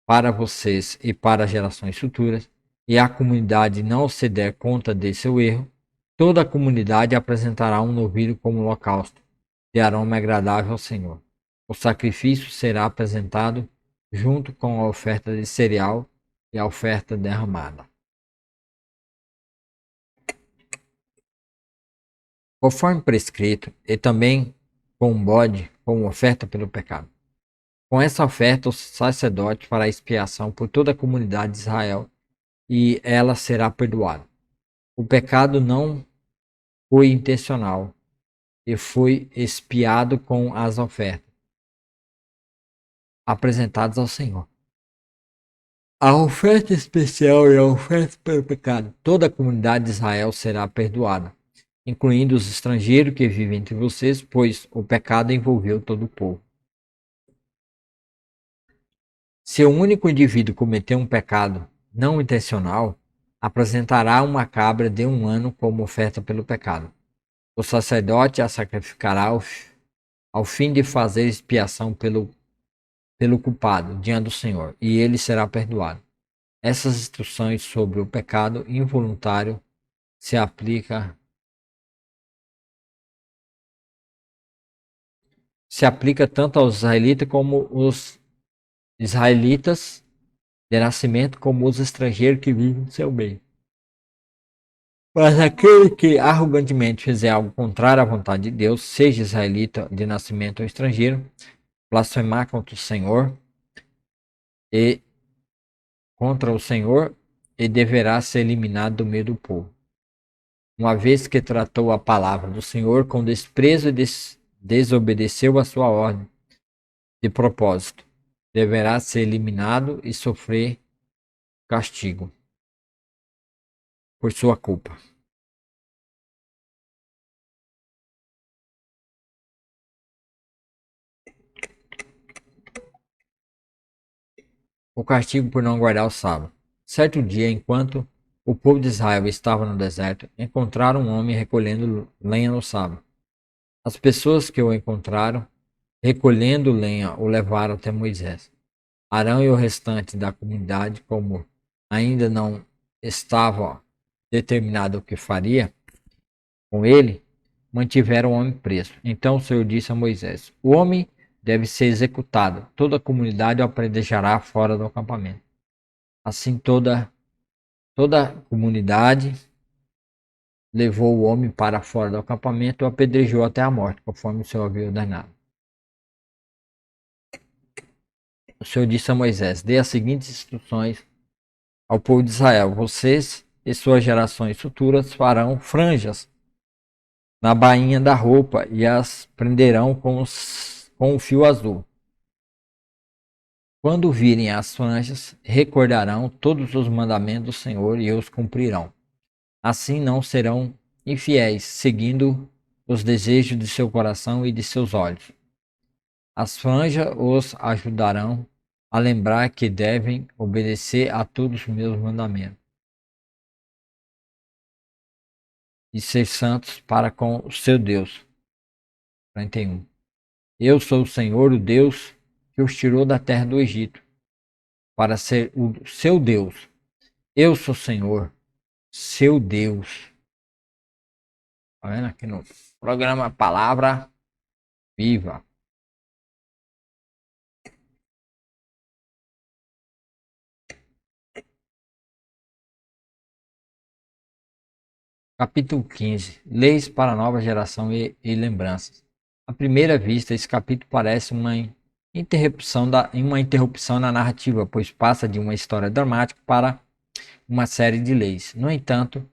para vocês e para gerações futuras, e a comunidade não se der conta de seu erro, toda a comunidade apresentará um novilho como holocausto, de aroma agradável ao Senhor. O sacrifício será apresentado junto com a oferta de cereal e a oferta derramada. Conforme prescrito, e também com um bode como oferta pelo pecado. Com essa oferta, o sacerdote fará expiação por toda a comunidade de Israel e ela será perdoada. O pecado não foi intencional e foi expiado com as ofertas apresentadas ao Senhor. A oferta especial e a oferta pelo pecado. Toda a comunidade de Israel será perdoada, incluindo os estrangeiros que vivem entre vocês, pois o pecado envolveu todo o povo. Se o único indivíduo cometeu um pecado não intencional, apresentará uma cabra de 1 ano como oferta pelo pecado. O sacerdote a sacrificará ao fim de fazer expiação pelo culpado diante do Senhor, e ele será perdoado. Essas instruções sobre o pecado involuntário se aplica tanto aos israelitas como os israelitas de nascimento como os estrangeiros que vivem no seu meio. Mas aquele que arrogantemente fizer algo contrário à vontade de Deus, seja israelita de nascimento ou estrangeiro, blasfemar contra o Senhor e deverá ser eliminado do meio do povo. Uma vez que tratou a palavra do Senhor com desprezo e desobedeceu a sua ordem de propósito, deverá ser eliminado e sofrer castigo por sua culpa. O castigo por não guardar o sábado. Certo dia, enquanto o povo de Israel estava no deserto, encontraram um homem recolhendo lenha no sábado. As pessoas que o encontraram recolhendo lenha o levaram até Moisés. Arão e o restante da comunidade, como ainda não estava determinado o que faria com ele, mantiveram o homem preso. Então o Senhor disse a Moisés: o homem deve ser executado. Toda a comunidade o apedrejará fora do acampamento. Assim toda a comunidade levou o homem para fora do acampamento e o apedrejou até a morte, conforme o Senhor havia ordenado. O Senhor disse a Moisés: dê as seguintes instruções ao povo de Israel: vocês e suas gerações futuras farão franjas na bainha da roupa e as prenderão com um fio azul. Quando virem as franjas, recordarão todos os mandamentos do Senhor e os cumprirão. Assim não serão infiéis, seguindo os desejos de seu coração e de seus olhos. As franjas os ajudarão a lembrar que devem obedecer a todos os meus mandamentos e ser santos para com o seu Deus. 41. Eu sou o Senhor, o Deus que os tirou da terra do Egito, para ser o seu Deus. Eu sou o Senhor, seu Deus. Tá vendo aqui no programa Palavra Viva. Capítulo 15. Leis para a nova geração e lembranças. À primeira vista, esse capítulo parece uma interrupção na narrativa, pois passa de uma história dramática para uma série de leis. No entanto,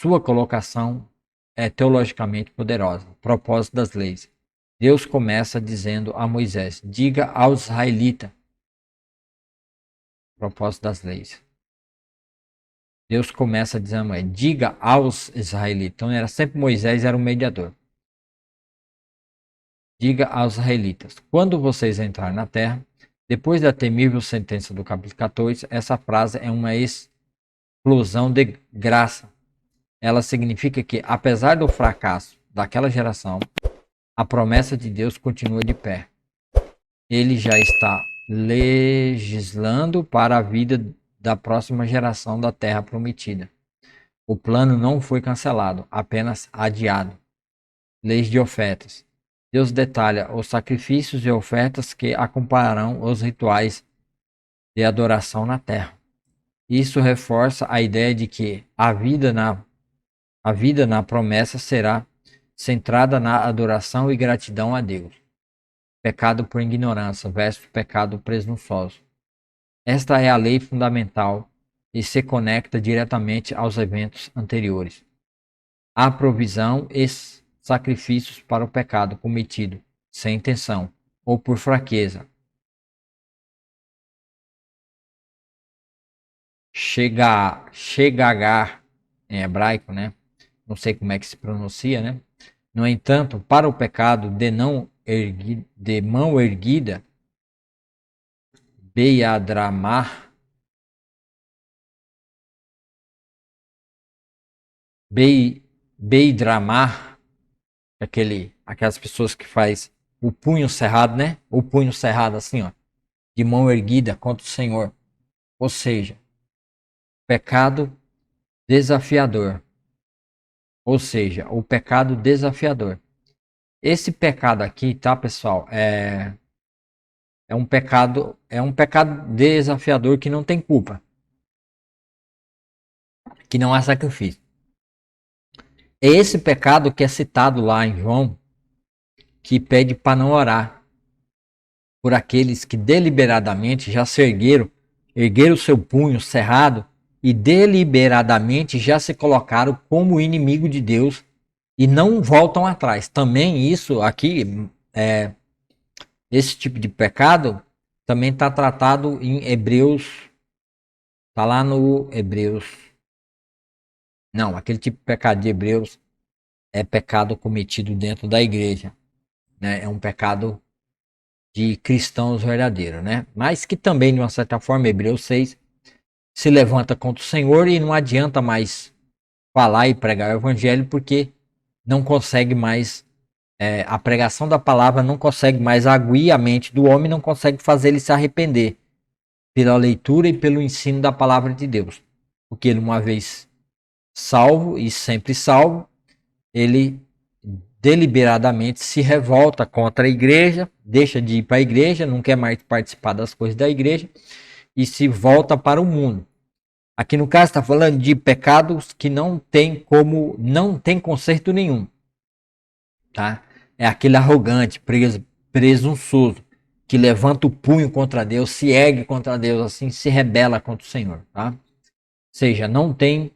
sua colocação é teologicamente poderosa. Propósito das leis. Deus começa dizendo a Moisés: diga aos israelitas. Propósito das leis. Deus começa dizendo a Moisés: diga aos israelitas. Então era sempre Moisés era o mediador. Diga aos israelitas: quando vocês entrarem na terra, depois da temível sentença do capítulo 14, essa frase é uma explosão de graça. Ela significa que, apesar do fracasso daquela geração, a promessa de Deus continua de pé. ele já está legislando para a vida da próxima geração da Terra Prometida. O plano não foi cancelado, apenas adiado. Leis de ofertas. Deus detalha os sacrifícios e ofertas que acompanharão os rituais de adoração na Terra. Isso reforça a ideia de que a vida na promessa será centrada na adoração e gratidão a Deus. Pecado por ignorância versus pecado presunçoso. Esta é a lei fundamental e se conecta diretamente aos eventos anteriores. Há provisão e sacrifícios para o pecado cometido sem intenção ou por fraqueza. Chegagar em hebraico, né? Não sei como é que se pronuncia, né? No entanto, para o pecado de mão erguida, Beiadramar, Beidramar, aquelas pessoas que faz o punho cerrado, né? O punho cerrado assim, ó, de mão erguida contra o Senhor. Ou seja, pecado desafiador. Ou seja, o pecado desafiador. Esse pecado aqui, tá, pessoal? É um pecado desafiador que não tem culpa, que não há sacrifício. É esse pecado que é citado lá em João, que pede para não orar por aqueles que deliberadamente já se ergueram o seu punho cerrado e deliberadamente já se colocaram como inimigo de Deus e não voltam atrás. Também isso aqui, esse tipo de pecado, também está tratado em Hebreus, está lá no Hebreus. Não, aquele tipo de pecado de Hebreus é pecado cometido dentro da igreja, né? É um pecado de cristãos verdadeiros, né? Mas que também, de uma certa forma, Hebreus 6 se levanta contra o Senhor e não adianta mais falar e pregar o evangelho porque não consegue mais, a pregação da palavra não consegue mais aguir a mente do homem, não consegue fazer ele se arrepender pela leitura e pelo ensino da palavra de Deus. Porque ele, uma vez salvo e sempre salvo, ele deliberadamente se revolta contra a igreja, deixa de ir para a igreja, não quer mais participar das coisas da igreja e se volta para o mundo. Aqui no caso está falando de pecados que não tem conserto nenhum, tá? É aquele arrogante, presunçoso, que levanta o punho contra Deus, se ergue contra Deus, assim, se rebela contra o Senhor, tá? Ou seja, não tem,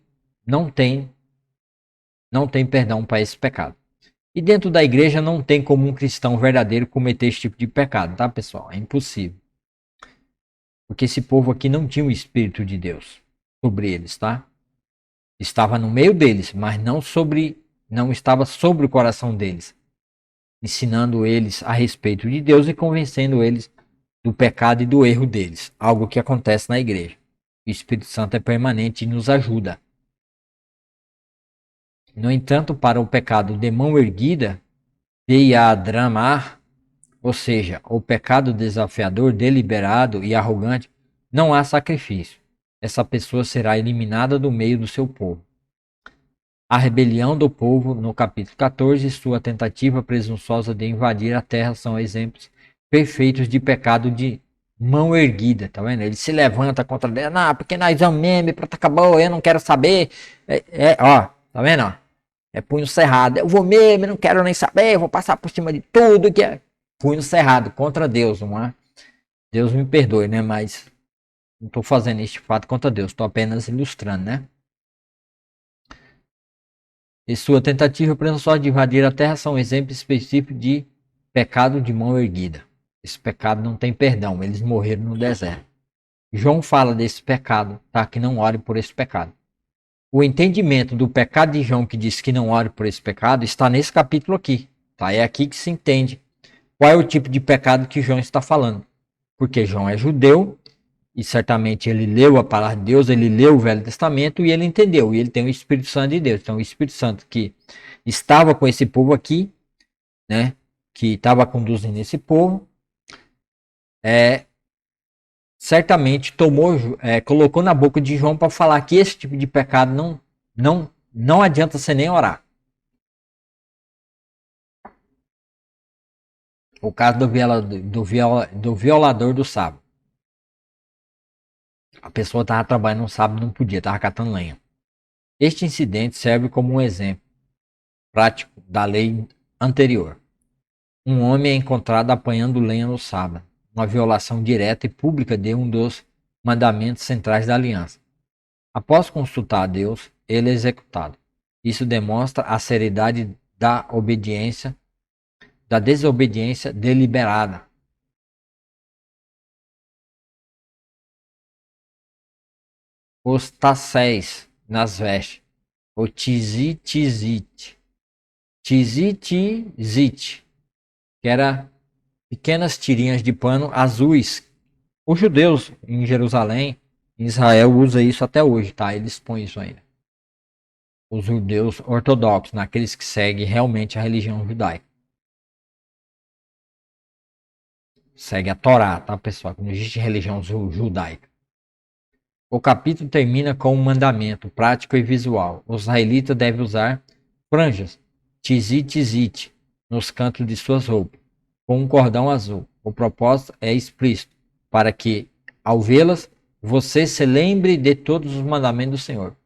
não tem perdão para esse pecado. E dentro da igreja não tem como um cristão verdadeiro cometer esse tipo de pecado, tá, pessoal? É impossível. Porque esse povo aqui não tinha o Espírito de Deus sobre eles, tá? Estava no meio deles, mas não estava sobre o coração deles, ensinando eles a respeito de Deus e convencendo eles do pecado e do erro deles, algo que acontece na igreja. O Espírito Santo é permanente e nos ajuda. No entanto, para o pecado de mão erguida, deiadramar, ou seja, o pecado desafiador, deliberado e arrogante, não há sacrifício. Essa pessoa será eliminada do meio do seu povo. A rebelião do povo, no capítulo 14, e sua tentativa presunçosa de invadir a terra são exemplos perfeitos de pecado de mão erguida, tá vendo? Ele se levanta contra Deus, não, porque nós vamos mesmo, pronto, acabou, eu não quero saber. Ó, tá vendo? Ó? É punho cerrado, eu vou mesmo, eu não quero nem saber, eu vou passar por cima de tudo que é punho cerrado contra Deus, não é? Deus me perdoe, né? Mas não estou fazendo este fato contra Deus, estou apenas ilustrando, né? E sua tentativa presunçosa de invadir a terra são exemplos específicos de pecado de mão erguida. Esse pecado não tem perdão, eles morreram no deserto. João fala desse pecado, tá? Que não ore por esse pecado. O entendimento do pecado de João, que diz que não ore por esse pecado, está nesse capítulo aqui, tá? É aqui que se entende qual é o tipo de pecado que João está falando. Porque João é judeu e certamente ele leu a palavra de Deus, ele leu o Velho Testamento e ele entendeu. E ele tem o Espírito Santo de Deus. Então, o Espírito Santo que estava com esse povo aqui, né? Que estava conduzindo esse povo, certamente colocou na boca de João para falar que esse tipo de pecado não adianta você nem orar. O caso do violador do sábado. A pessoa estava trabalhando no sábado, não podia, estava catando lenha. Este incidente serve como um exemplo prático da lei anterior. Um homem é encontrado apanhando lenha no sábado, uma violação direta e pública de um dos mandamentos centrais da aliança. Após consultar a Deus, ele é executado. Isso demonstra a seriedade da desobediência deliberada. Os tasséis nas vestes, o tizit, que era pequenas tirinhas de pano azuis. Os judeus em Jerusalém, em Israel, usam isso até hoje, tá? Eles põem isso ainda. Os judeus ortodoxos, naqueles que seguem realmente a religião judaica. Segue a Torá, tá, pessoal? Não existe religião judaica. O capítulo termina com um mandamento prático e visual. O israelita deve usar franjas, tizit, nos cantos de suas roupas, com um cordão azul. O propósito é explícito, para que, ao vê-las, você se lembre de todos os mandamentos do Senhor,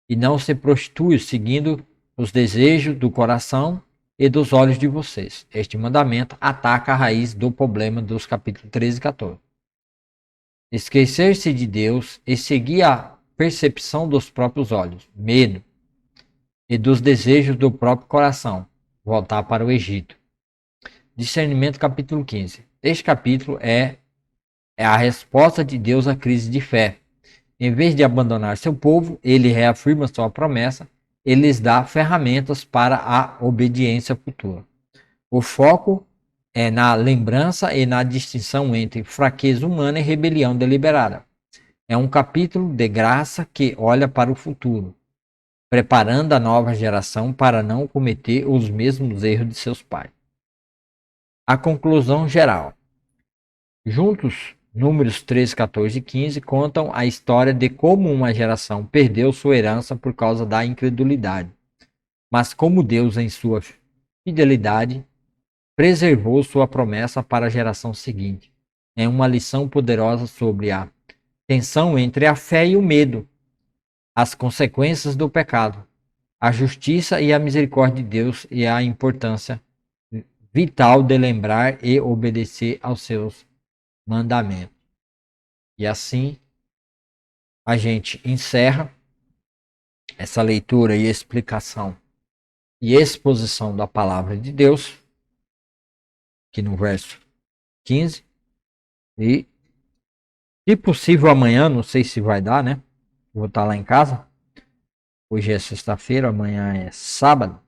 e não se prostitui seguindo os desejos do coração e dos olhos de vocês. Este mandamento ataca a raiz do problema dos capítulos 13 e 14. Esquecer-se de Deus e seguir a percepção dos próprios olhos, medo, e dos desejos do próprio coração, voltar para o Egito. Discernimento, capítulo 15. Este capítulo é a resposta de Deus à crise de fé. Em vez de abandonar seu povo, ele reafirma sua promessa e lhes dá ferramentas para a obediência futura. O foco é na lembrança e na distinção entre fraqueza humana e rebelião deliberada. É um capítulo de graça que olha para o futuro, preparando a nova geração para não cometer os mesmos erros de seus pais. A conclusão geral. Juntos, números 13, 14 e 15 contam a história de como uma geração perdeu sua herança por causa da incredulidade, mas como Deus, em sua fidelidade, preservou sua promessa para a geração seguinte. É uma lição poderosa sobre a tensão entre a fé e o medo, as consequências do pecado, a justiça e a misericórdia de Deus e a importância vital de lembrar e obedecer aos seus mandamentos. E assim a gente encerra essa leitura e explicação e exposição da palavra de Deus, aqui no verso 15. E, se possível, amanhã, não sei se vai dar, né? Vou estar lá em casa. Hoje é sexta-feira, amanhã é sábado.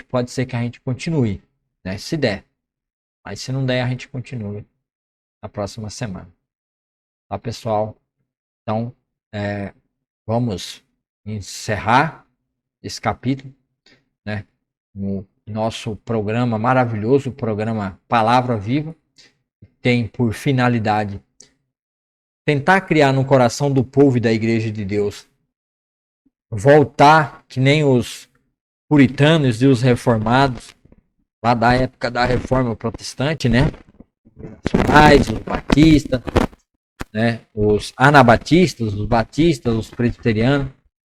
Pode ser que a gente continue, né? Se der. Mas se não der, a gente continue na próxima semana. Tá, pessoal? Então, vamos encerrar esse capítulo, né? No nosso programa maravilhoso, o programa Palavra Viva, tem por finalidade tentar criar no coração do povo e da Igreja de Deus voltar que nem os puritanos e os reformados lá da época da Reforma Protestante, né? Os batistas, né? Os anabatistas, os batistas, os presbiterianos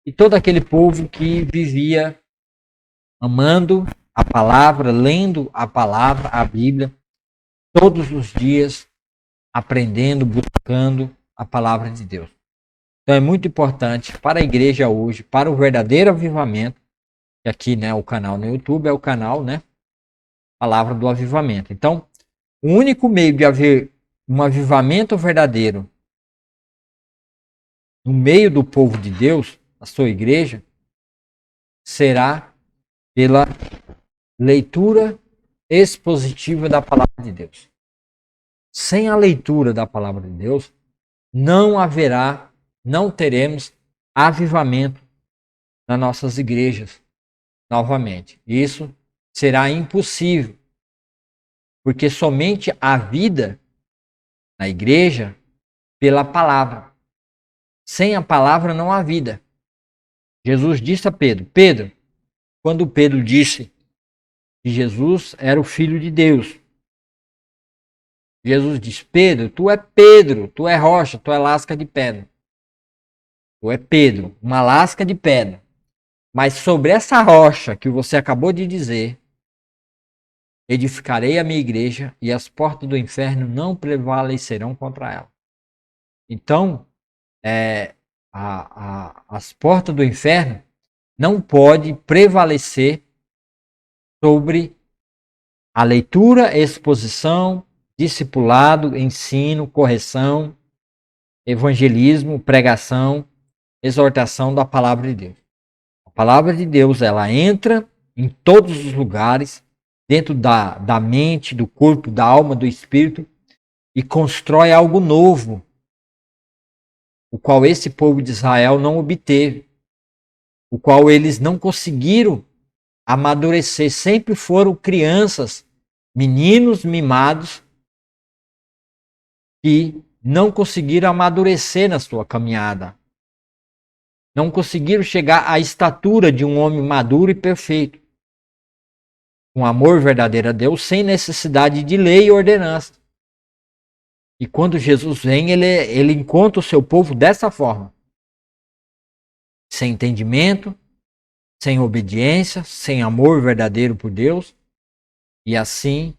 e todo aquele povo que vivia amando a palavra, lendo a palavra, a Bíblia, todos os dias, aprendendo, buscando a palavra de Deus. Então é muito importante para a igreja hoje, para o verdadeiro avivamento, que aqui, né, o canal no YouTube é o canal, né, Palavra do Avivamento. Então, o único meio de haver um avivamento verdadeiro no meio do povo de Deus, a sua igreja, será pela leitura expositiva da palavra de Deus. Sem a leitura da palavra de Deus, não teremos avivamento nas nossas igrejas novamente. Isso será impossível, porque somente a vida na igreja pela palavra. Sem a palavra não há vida. Jesus disse a Pedro, quando Pedro disse que Jesus era o Filho de Deus, Jesus disse, Pedro, tu é rocha, tu é lasca de pedra. Tu é Pedro, uma lasca de pedra. Mas sobre essa rocha que você acabou de dizer, edificarei a minha igreja e as portas do inferno não prevalecerão contra ela. Então, as portas do inferno não podem prevalecer sobre a leitura, exposição, discipulado, ensino, correção, evangelismo, pregação, exortação da palavra de Deus. A palavra de Deus, ela entra em todos os lugares, dentro da mente, do corpo, da alma, do espírito, e constrói algo novo, o qual esse povo de Israel não obteve, o qual eles não conseguiram amadurecer, sempre foram crianças, meninos mimados, que não conseguiram amadurecer na sua caminhada. Não conseguiram chegar à estatura de um homem maduro e perfeito. Com amor verdadeiro a Deus, sem necessidade de lei e ordenança. E quando Jesus vem, ele encontra o seu povo dessa forma. Sem entendimento, sem obediência, sem amor verdadeiro por Deus. E assim,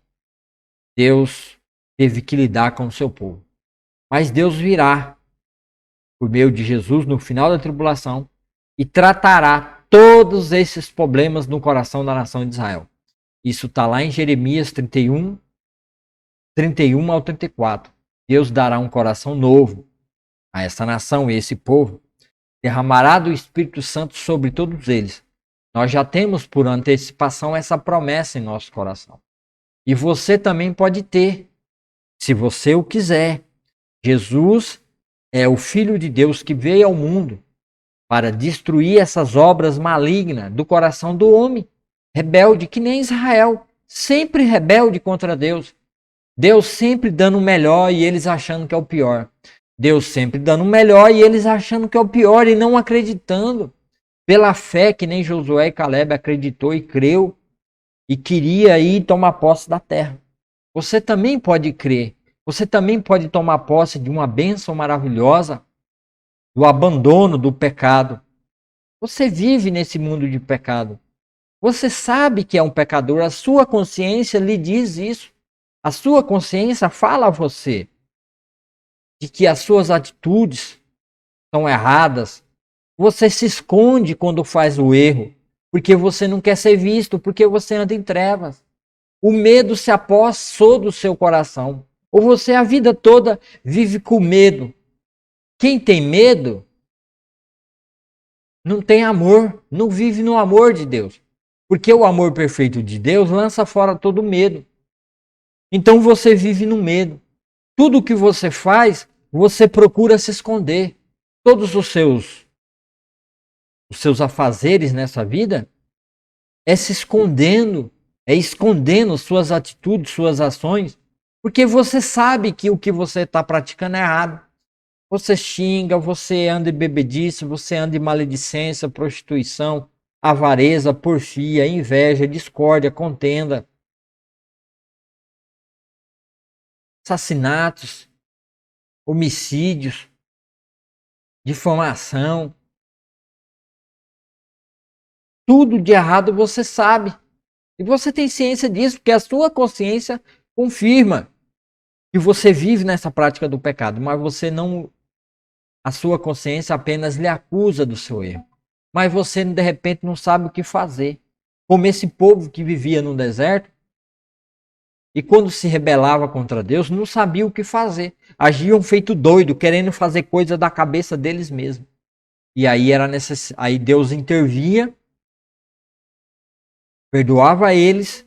Deus teve que lidar com o seu povo. Mas Deus virá, por meio de Jesus, no final da tribulação, e tratará todos esses problemas no coração da nação de Israel. Isso está lá em Jeremias 31 ao 34. Deus dará um coração novo a essa nação e esse povo, derramará do Espírito Santo sobre todos eles. Nós já temos por antecipação essa promessa em nosso coração. E você também pode ter, se você o quiser. Jesus é o Filho de Deus que veio ao mundo para destruir essas obras malignas do coração do homem, rebelde, que nem Israel, sempre rebelde contra Deus. Deus sempre dando o melhor e eles achando que é o pior. Deus sempre dando o melhor e eles achando que é o pior e não acreditando. Pela fé que nem Josué e Caleb acreditou e creu e queria ir tomar posse da terra. Você também pode crer. Você também pode tomar posse de uma bênção maravilhosa, do abandono do pecado. Você vive nesse mundo de pecado. Você sabe que é um pecador, a sua consciência lhe diz isso. A sua consciência fala a você de que as suas atitudes são erradas. Você se esconde quando faz o erro, porque você não quer ser visto, porque você anda em trevas. O medo se apossou do seu coração. Ou você a vida toda vive com medo. Quem tem medo não tem amor, não vive no amor de Deus. Porque o amor perfeito de Deus lança fora todo medo. Então você vive no medo. Tudo que você faz, você procura se esconder. Todos os seus afazeres nessa vida é se escondendo, é escondendo suas atitudes, suas ações, porque você sabe que o que você está praticando é errado. Você xinga, você anda em bebedice, você anda em maledicência, prostituição, avareza, porfia, inveja, discórdia, contenda, assassinatos, homicídios, difamação. Tudo de errado você sabe. E você tem ciência disso, porque a sua consciência confirma que você vive nessa prática do pecado, mas você não. A sua consciência apenas lhe acusa do seu erro. Mas você, de repente, não sabe o que fazer. Como esse povo que vivia no deserto e quando se rebelava contra Deus, não sabia o que fazer. Agiam feito doido, querendo fazer coisa da cabeça deles mesmos. E aí, aí Deus intervinha, perdoava eles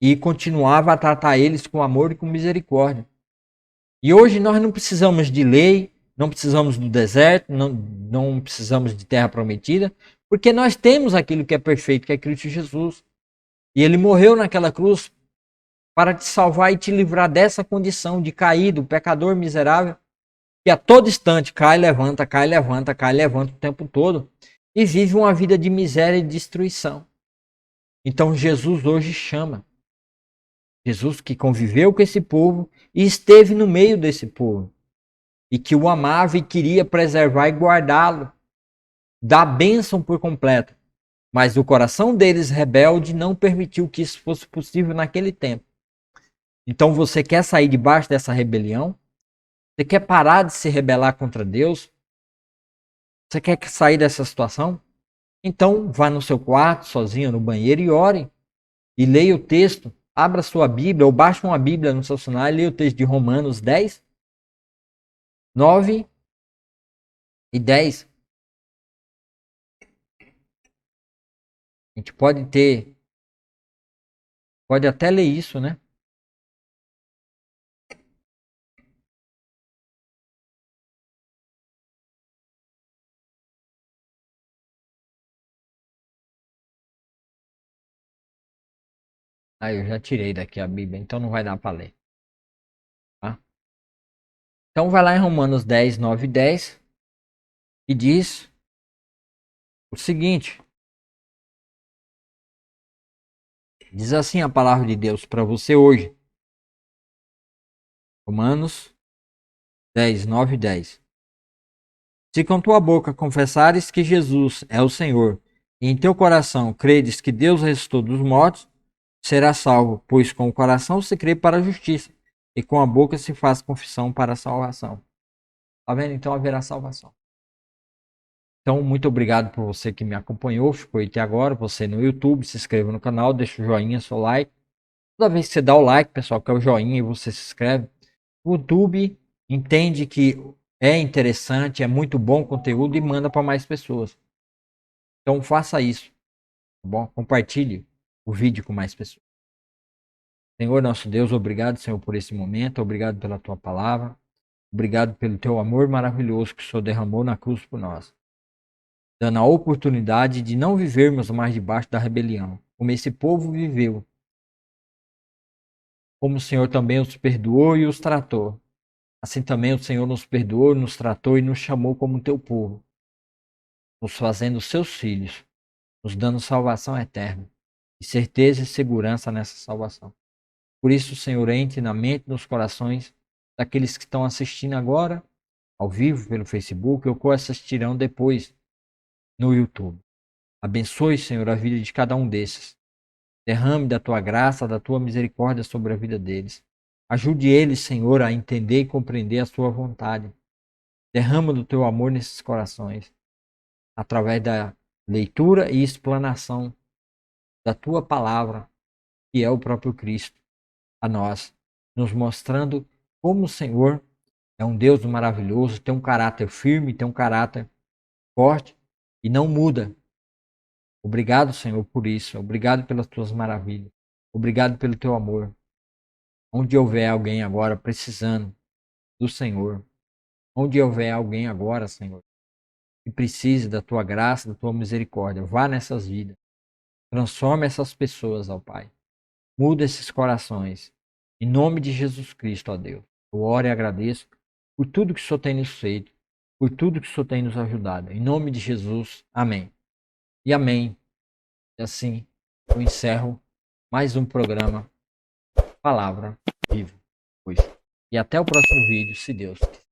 e continuava a tratar eles com amor e com misericórdia. E hoje nós não precisamos de lei, não precisamos do deserto, não precisamos de terra prometida, porque nós temos aquilo que é perfeito, que é Cristo Jesus. E ele morreu naquela cruz para te salvar e te livrar dessa condição de caído, pecador miserável, que a todo instante cai, levanta, cai, levanta, cai, levanta o tempo todo e vive uma vida de miséria e destruição. Então Jesus hoje chama. Jesus que conviveu com esse povo e esteve no meio desse povo. E que o amava e queria preservar e guardá-lo da bênção por completo. Mas o coração deles rebelde não permitiu que isso fosse possível naquele tempo. Então você quer sair debaixo dessa rebelião? Você quer parar de se rebelar contra Deus? Você quer sair dessa situação? Então vá no seu quarto, sozinho, no banheiro e ore. E leia o texto. Abra sua Bíblia ou baixe uma Bíblia no seu celular e leia o texto de Romanos 10, 9 e 10. A gente pode até ler isso, né? Aí eu já tirei daqui a Bíblia, então não vai dar para ler. Tá? Então vai lá em Romanos 10, 9 e 10 e diz o seguinte. Diz assim a palavra de Deus para você hoje. Romanos 10, 9 e 10. Se com tua boca confessares que Jesus é o Senhor, e em teu coração credes que Deus ressuscitou dos mortos, serás salvo, pois com o coração se crê para a justiça, e com a boca se faz confissão para a salvação. Tá vendo? Então haverá salvação. Então, muito obrigado por você que me acompanhou, ficou aí até agora. Você no YouTube, se inscreva no canal, deixa o joinha, seu like. Toda vez que você dá o like, pessoal, que é o joinha e você se inscreve, o YouTube entende que é interessante, é muito bom conteúdo e manda para mais pessoas. Então faça isso, tá bom? Compartilhe o vídeo com mais pessoas. Senhor nosso Deus, obrigado, Senhor, por esse momento, obrigado pela tua palavra, obrigado pelo teu amor maravilhoso que o Senhor derramou na cruz por nós, dando a oportunidade de não vivermos mais debaixo da rebelião, como esse povo viveu, como o Senhor também os perdoou e os tratou. Assim também o Senhor nos perdoou, nos tratou e nos chamou como teu povo, nos fazendo seus filhos, nos dando salvação eterna e certeza e segurança nessa salvação. Por isso, Senhor, entre na mente, nos corações daqueles que estão assistindo agora, ao vivo, pelo Facebook, ou que assistirão depois no YouTube. Abençoe, Senhor, a vida de cada um desses. Derrame da tua graça, da tua misericórdia sobre a vida deles. Ajude eles, Senhor, a entender e compreender a sua vontade. Derrama do teu amor nesses corações, através da leitura e explanação da tua palavra, que é o próprio Cristo, a nós, nos mostrando como o Senhor é um Deus maravilhoso, tem um caráter firme, tem um caráter forte e não muda. Obrigado, Senhor, por isso. Obrigado pelas tuas maravilhas. Obrigado pelo teu amor. Onde houver alguém agora precisando do Senhor, onde houver alguém agora, Senhor, que precise da tua graça, da tua misericórdia, vá nessas vidas. Transforme essas pessoas, ó Pai. Muda esses corações. Em nome de Jesus Cristo, ó Deus. Eu oro e agradeço por tudo que o Senhor tem nos feito, por tudo que o Senhor tem nos ajudado. Em nome de Jesus, amém. E amém. E assim eu encerro mais um programa Palavra Viva. E até o próximo vídeo, se Deus quiser.